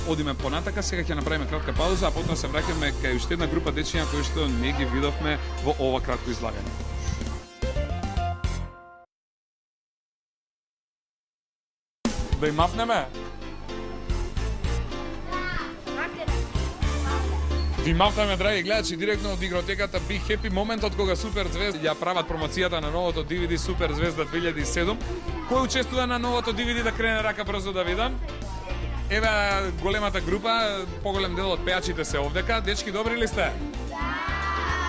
Одиме понатака, сега ќе направиме кратка пауза, а потоа се враќаме кај уште една група дечиња кои што не ги видовме во ова кратко излагање. Да им мапнеме? Ви мавтаме, драги гледачи, директно од игротеката Big Happy, моментот кога Супер Звезда ја прават промоцијата на новото DVD Супер Звезда 2007. Кој учествува на новото DVD, да крене рака брзо да видам? Еве големата група, поголем дел од пејачите се овдека. Дечки, добри ли сте?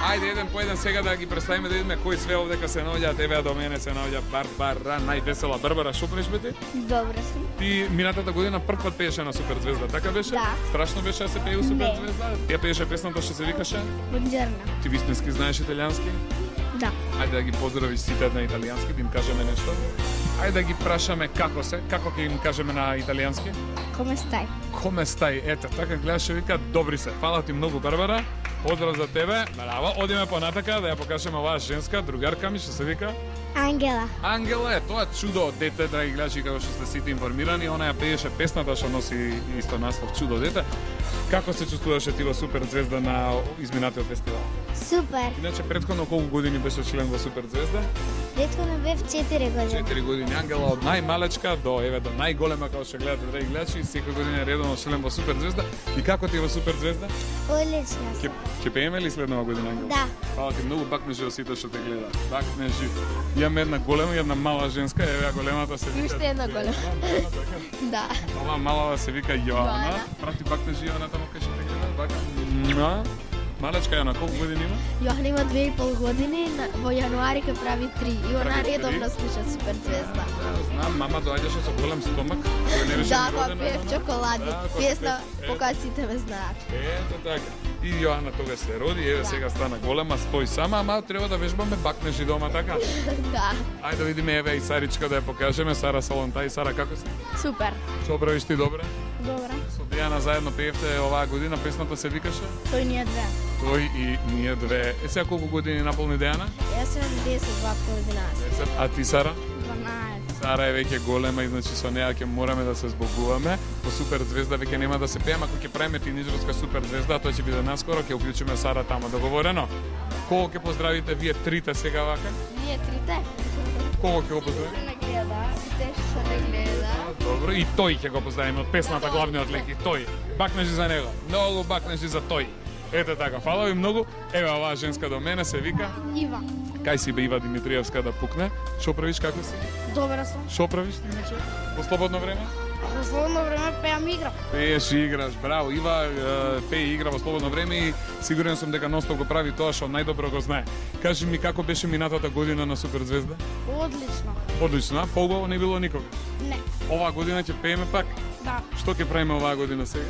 Ајде еден по еден сега да ги представиме, да видиме кои све овдека се наоѓаат. Еве до мене се наоѓа Барбара, највесела Барбара. Што правиш бе ти? Добра сум. Ти минатата година прв пат пееше на Супер Звезда, така беше? Да. Страшно беше да се пее у Супер Не. Звезда? Ја пееше песната што се викаше? Бонџорно. Ти вистински знаеш италијански? Да. Ајде да ги поздравиш сите на италијански, да им кажеме нешто. Ајде да ги прашаме како се, како ќе им кажеме на италијански? Коме стај? Коме стај? Ете, така гледаш и вика, добри се. Фала ти многу, Барбара. Поздрав за тебе. Браво, одиме понатака да ја покажеме оваа женска другарка ми што се вика Ангела. Ангела. Е тоа чудо од дете, драги гледачи, како што сте сите информирани, она ја пееше песната што носи исто наслов Чудо дете. Како се чувствуваше ти во Супер Звезда на изминатиот фестивал? Супер. Иначе претходно колку години беше член во Супер Звезда? Претходно бев 4 години. 4 години. Ангела од најмалечка до еве до најголема, како што гледате, драги гледачи, секој година е редовно член во Супер Звезда. И како ти во Супер Звезда? Одлично Ќе сум. ќе пееме ли следнава година, Ангела? Да. Фала ти многу, бакне жив сите што те гледаат. Бакне жив. Имаме една голема и една мала женска, еве ја големата се вика. Уште една голема. Да. Ова малава се вика Јоана. Јоана. Прати бакне жив на таму кај што те гледаат. Бака. Малечка ја на колку години има? Јохана има 2,5 години, во јануари ќе прави 3 и она Прави редовно 3. слуша Супер Звезда. Знам, мама доаѓаше со голем стомак, кој не беше Да, ни па родена, пеев ама. чоколади. Да, па Песна пеев. по која сите ме знаат. Ето така. И Јоана тога се роди, еве Да. сега стана голема, стои сама, ама треба да вежбаме бакнежи дома, така? Да. Ајде да видиме еве и Саричка да ја покажеме, Сара Солонтај. Сара, како си? Супер. Што правиш ти добре? Добра. Со Дијана заедно пеевте оваа година, песната се викаше? Тој ни е две. Тој и ние две. Е сега колку години наполни Дијана? Јас имам 10, 2,11. 10. А ти, Сара? 12. Сара е веќе голема и значи со неа ќе мораме да се збогуваме. По Супер Звезда веќе нема да се пееме, ако ќе правиме тинеџерска Супер Звезда, тоа ќе биде наскоро, ќе уклучиме Сара тама, договорено. Кого ќе поздравите вие трите сега вака? Ние трите. Кого ќе го поздравите? Не гледа, сите што не гледа. Добро, и тој ќе го поздравиме од песната главниот лик, и тој. Бакнежи за него. Многу бакнежи за тој. Ете така, фала ви многу. Еве оваа женска до мене се вика. Ива. Кај си бе Ива Димитриевска да пукне? Што правиш, како си? Добра сум. Што правиш ти, иначе? Во слободно време? Во слободно време пеам игра. Пееш и играш, браво. Ива пее и игра во слободно време и сигурен сум дека ностоп го прави тоа што најдобро го знае. Кажи ми како беше минатата година на Супер Звезда? Одлично. Одлично, а? Поубаво не било никога. Не. Оваа година ќе пееме пак. Да. Што ќе правиме оваа година сега?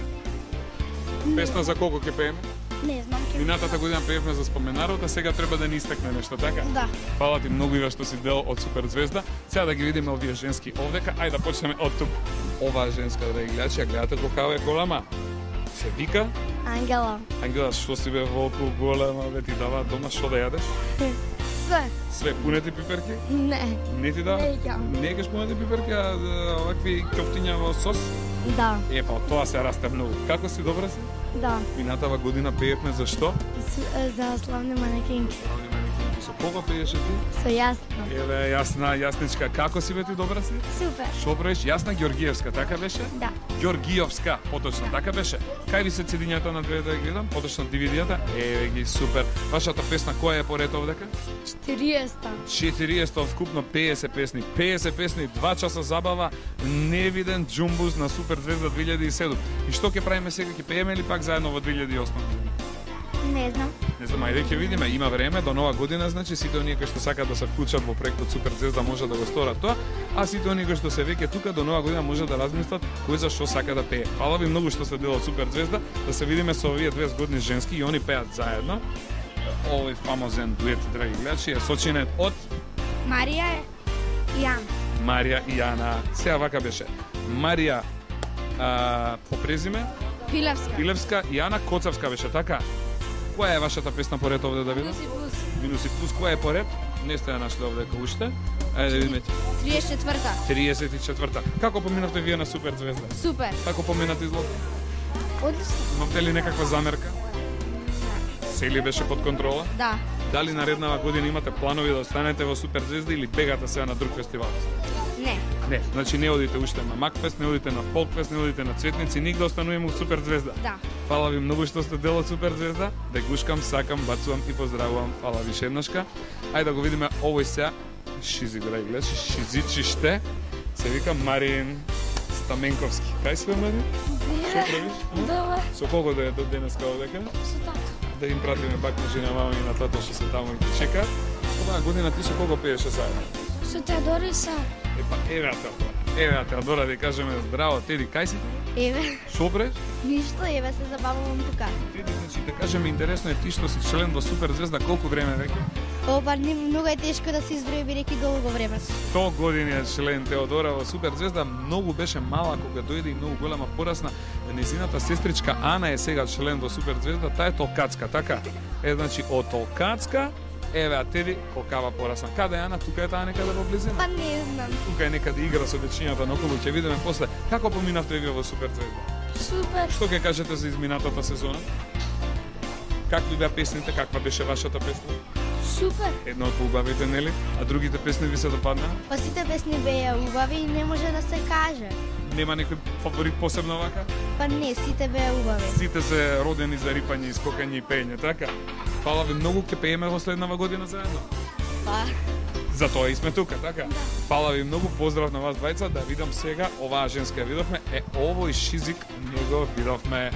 Песна за колку ќе пееме? Не знам ќе. Минатата година пеевме за споменарот, а сега треба да ни истекне нешто, така? Да. Фала ти многу, Ива, што си дел од Супер Звезда. Сега да ги видиме овие женски овдека. Ајде да почнеме од тук. Оваа женска, да ги гледачи, ја гледате колка е голема. Се вика Ангела. Ангела, што си бе волку голема, бе ти дава дома што да јадеш? Све. Све пунети пиперки? Не. Не ти дава? Не ќам. Не ќаш пунети пиперки, а овакви ќофтиња во сос? Да. Е, па од тоа се расте многу. Како си, добра си? Да. Минатава година пеевме за што? За славни манекинки. Со кого пееше ти? Со јасно. Еве, Јасничка, како си бе ти, добра си? Супер. Што правиш? Јасна Ѓоргиевска, така беше? Да. Ѓоргиевска, поточно, така беше. Кај ви се цедињата на две да ги гледам? Поточно DVD-ата? Еве ги, супер. Вашата песна која е поред овдека? 40. 40 од вкупно 50 песни. 50 песни, 2 часа забава, невиден џумбус на Супер Звезда 2007. И што ќе правиме сега? Ќе пееме или пак заедно во 2008 година? Не знам. Не знам, ајде ќе видиме, има време до нова година, значи сите оние кои што сакаат да се вклучат во проектот Супер Звезда може да го сторат тоа, а сите оние кои што се веќе тука до нова година може да размислат кој за што сака да пее. Фала ви многу што сте дел од Супер Звезда, да се видиме со овие две згодни женски и они пеат заедно. Овој фамозен дует, драги гледачи, е сочинет од Марија и Јан. Марија и Јана. Сега вака беше. Марија по презиме Пилевска и Јана Коцевска беше, така? Која е вашата песна поред овде да видам? Минус и плюс. Која е поред? Не сте ја нашли овде уште. Ајде да видиме. 34-та. 34-та. Како поминавте вие на Супер Звезда? Супер. Како поминате излог? Одлично. Имате ли некаква замерка? Се ли беше под контрола? Да. Дали нареднава година имате планови да останете во Супер Звезда или бегате сега на друг фестивал? Не. Не, значи не одите уште на Макфест, не одите на Фолкфест, не одите на Цветници, нигде остануваме во Супер Звезда. Да. Фала ви многу што сте дел од Супер Звезда. Да гушкам, сакам, бацувам и поздравувам. Фала ви шеднашка. Ајде да го видиме овој сега. Шизи го да гледаш, шизичиште. Се вика Марин Стаменковски. Кај си бе, Марин? Што правиш? Добар. Со кого да е до денеска овдека? Со тато. Да им пратиме пак на жена, мама и на тато што се таму и ќе чека. Оваа година ти со кого пееше заедно? Со Теодора и Сара. Епа, еве Теодора. Еве Теодора, да кажеме здраво. Теди, кај си? Еве. Шо преш? Ништо, еве се забавувам тука. Теди, значи, да кажеме, интересно е ти што си член во Супер Звезда, колку време веќе? Бар многу е тешко да се изброи, бидејќи долго време. 100 години е член Теодора во Супер Звезда. Многу беше мала кога дојде и многу голема порасна. Незината сестричка Ана е сега член во Супер Звезда. Таа е толкацка, така? Значи, од толкацка, еве, а Теди колкава порасна. Каде е Ана? Тука е таа некаде во близина? Па не знам. Тука е некаде игра со дечињата на околу, ќе видиме после. Како поминавте вие во Супер Звезда? Супер. Што ќе кажете за изминатата сезона? Какви беа песните? Каква беше вашата песна? Супер. Една од поубавите, нели? А другите песни ви се допаднаа? Па сите песни беа убави и не може да се каже. Нема некој фаворит посебно вака? Па не, сите беа убави. Сите се родени за рипање, скокање и пеење, така? Фала ви многу, ќе пееме во следнава година заедно. Па. Затоа и сме тука, така? Фала ви многу, поздрав на вас двајца, да видам сега, оваа женска видовме, овој шизик не го видовме.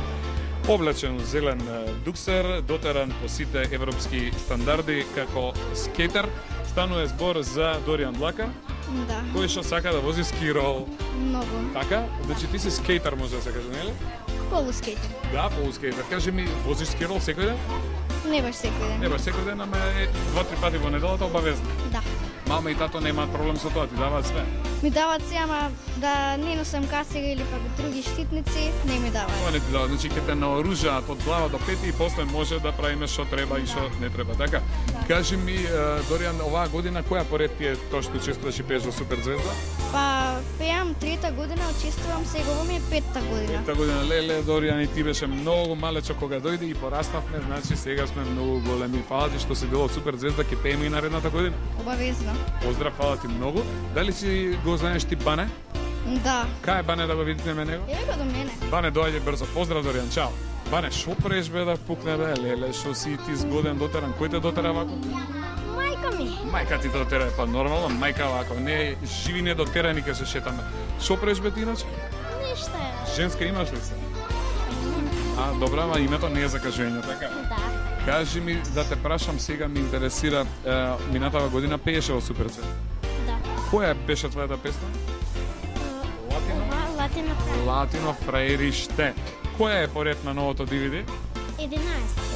Облечен у зелен дуксер, дотеран по сите европски стандарди како скейтер, станува збор за Доријан Длака, Да. кој што сака да вози скирол. Многу. Така? Значи ти си скейтер, може да се каже, нели? Полускейтер. Да, полускейтер. Кажи ми, возиш скирол секој ден? Не баш секој ден. Не баш секој ден, ама 2-3 пати во неделата обавезно. Да. Мама и тато немаат проблем со тоа, ти даваат све. Ми даваат се, ама да не носам касега или пак други штитници, не ми даваат. Тоа не ти даваат, значи ќе те наоружаат од глава до пети и после може да правиме што треба и што не треба, така? Кажи ми, Доријан, оваа година која поред ти е тоа што учествуваш и пееш во Супер Звезда? Па пеам 3-та година, учествувам сега, ова ми е 5-та година. Та година, леле, Доријан, и ти беше многу малечо кога дојде и пораснавме, значи сега сме многу големи. Фала ти што си дел од Супер Звезда, ќе пееме и наредната година. Обавезно. Поздрав, фала ти многу. Дали си го знаеш ти Бане? Да. Кај е Бане да го видите ме него? Еве го до мене. Бане, доаѓа брзо. Поздрав, Доријан, чао. Бане, шо преш бе да пукне бе? Леле, шо си ти згоден дотеран? Кој те дотера вако? Мајка ми. Мајка ти дотера, па нормално, мајка вако. Не, живи недотерани ке се шетаме. Шо преш бе ти иначе? Ништо е. Женска имаш ли се? А, добра, ама името не е закажување, така? Да. Кажи ми, да те прашам сега, ми интересира, минатава година пееше во Супер Звезда. Да. Која беше твојата песна? Латино? Ова латино фрај. Латино фраериште. Која е поред на новото DVD? 11.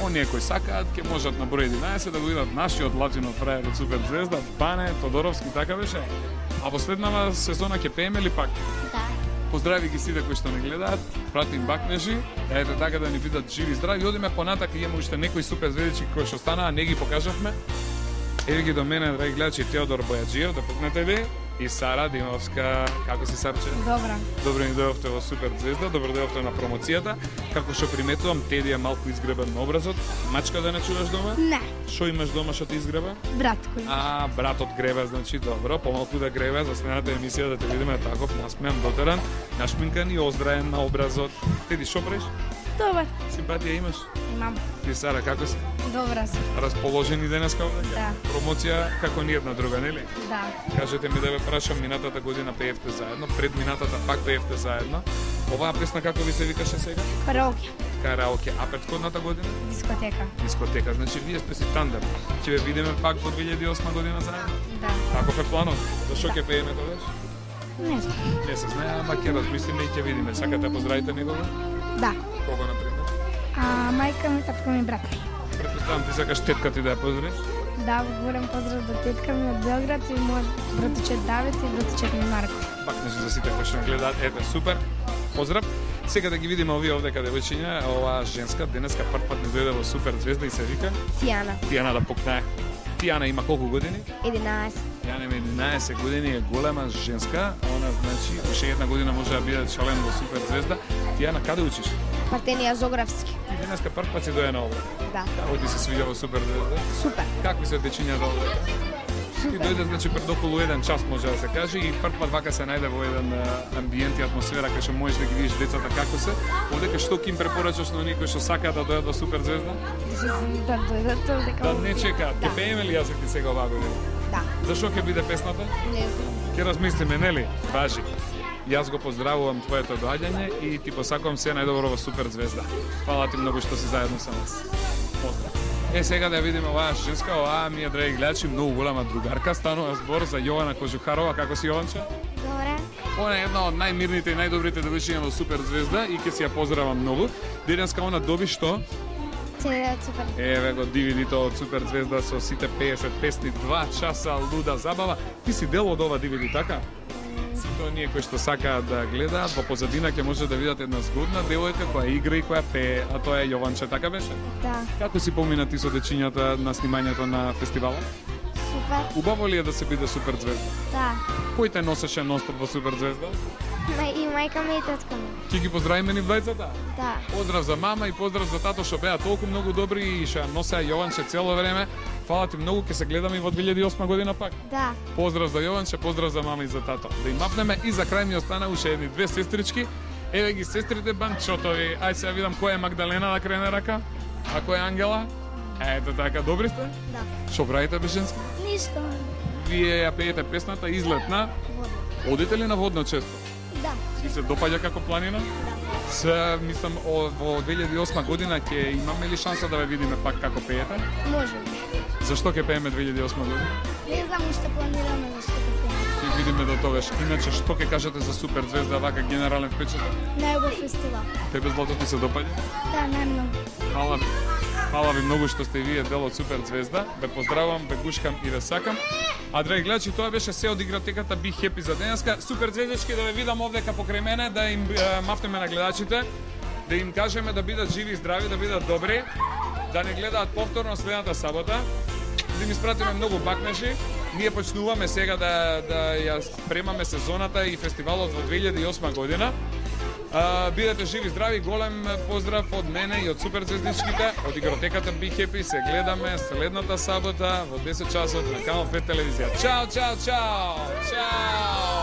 Оние кои сакаат ќе можат на број 11 да го видат нашиот Латино фраер од Супер Звезда, Бане Тодоровски, така беше? А последнава сезона ќе пееме ли пак? Да. Поздрави ги сите кои што не гледаат, пратим бакнежи, ете така да ни видат живи и здрави. Одиме понатака, имаме уште некои супер звездички кои што станаа, не ги покажавме. Еве ги до мене, драги гледачи, Теодор Бојаджиев, да пукнете ви, и Сара Димовска. Како си, Сарче? Добра. Добро ни дојдовте во Супер Звезда, добро дојдовте на промоцијата. Како што приметувам, Теди е малку изгребен на образот. Мачка да не чуваш дома? Не. Што имаш дома што ти изгреба? Брат кој. А, братот гребе, значи добро, помалку да гребе, за следната емисија да те видиме таков насмеан, дотеран, нашминкан и оздраен на образот. Теди, шо преш? Добар. Симпатија имаш? Имам. Ти, Сара, како си? Добра си. Расположени денеска овде? Да. Промоција како ни една друга, нели? Да. Кажете ми да ве прашам, минатата година пеевте заедно, пред минатата пак пеевте заедно. Оваа песна како ви се викаше сега? Караоке. караоке, а претходната година? Дискотека. Значи вие сте си тандем. Ќе ве видиме пак во 2008 година заедно? Да. Каков е планот? За што ќе пееме тогаш? Не знам. Не се знае, ама ќе размислиме и ќе видиме. Сакате да поздравите некого? Да. Кого, например? Мајка ми, татко ми, брат. Претпоставам ти сакаш тетка ти да ја поздравиш? Да, голем поздрав до тетка ми од Белград и мојот братучет Давид и братучет ми Марко. Пак нешто за сите кои што гледаат. Ете, супер. Поздрав. Сега да ги видиме овие овде каде вечиња, оваа женска денеска прв пат не дојде во Супер звезда и се вика Тијана. Тијана да пукнае. Тијана има колку години? 11. Тијана има 11 години, е голема женска, она значи уште една година може да биде член во Супер звезда. Тијана, каде учиш? Партенија Зографски. Ти денеска прв пат си дојде на овде. Да. Како ти се свиѓа во Супер звезда? Супер. Какви се дечињата овде? Ти дојде значи пред околу 1 час може да се каже и прв пат вака се најде во еден амбиент и атмосфера кај што можеш да ги видиш децата како се. Овдека што ќе им препорачаш на оние кои што сакаат да дојдат во Супер звезда? Да дојдат овдека. Да не чекаат. Ќе пееме ли јазик ти сега оваа година? Да. Зашо ќе биде песната? Не знам. Ќе размислиме, нели? Важи. Јас го поздравувам твоето доаѓање и ти посакувам се најдобро во Супер звезда. Фала ти многу што си заедно со нас. Поздрав. Сега да видиме оваа женска, оваа ми е, драги гледачи, многу голема другарка. Станува збор за Јована Кожухарова. Како си, Јованче? Добре. Она е една од најмирните и најдобрите девојчиња во Супер звезда и ќе си ја поздравам многу. Денеска она доби што? Целиот Супер. Еве го DVD-то од Супер звезда со сите 50 песни, 2 часа луда забава. Ти си дел од ова DVD, така? Сите оние кои што сакаат да гледаат, во позадина ќе може да видат една згодна девојка која игра и која пее, а тоа е Јованче, така беше? Да. Како си помина ти со дечињата на снимањето на фестивалот? Супер. Убаво ли е да се биде Супер звезда? Да. Кој те носеше нонстоп во Супер звезда? И мајка ми и татко ми. Ќе ги поздравиме ни двајцата? Да. Поздрав за мама и поздрав за тато што беа толку многу добри и што ја носеа Јованче цело време. Фала ти многу, ќе се гледаме и во 2008 година пак. Да. Поздрав за Јованче, поздрав за мама и за тато. Да им мапнеме и за крај ми остана уште едни две сестрички. Еве ги сестрите Банчотови. Ајде се ја видам која е Магдалена да крене рака, а која е Ангела. Ето така, добри сте? Да. Што правите бешенски? Ништо. Вие ја пеете песната Излетна. Водно. Одите ли на водно често? Да. Ти се допаѓа како планина? Да. Се, мислам, во 2008 година ќе имаме ли шанса да ве видиме пак како пеете? Може. Зашто ќе пееме 2008 година? Не знам уште планираме за што ќе Ќе видиме до тогаш. Иначе, што ќе кажете за Супер звезда, вака генерален впечаток? Најубав фестивал. Тебе Злато ти се допаѓа? Да, најмногу. Фала ви. Фала ви многу што сте вие дел од Супер звезда. Ве поздравам, ве гушкам и ве сакам. А драги гледачи, тоа беше се од игротеката Be Happy за денеска. Супер звездички да ве видам овдека покрај мене, да им мафнеме на гледачите, да им кажеме да бидат живи и здрави, да бидат добри, да не гледаат повторно следната сабота, да им испратиме многу бакнеши. Ние почнуваме сега да ја спремаме сезоната и фестивалот во 2008 година. Бидете живи, здрави, голем поздрав од мене и од Супер звездичките, од игротеката Be Happy. Се гледаме следната сабота во 10 часот на Канал 5 телевизија. Чао, чао, чао! Чао!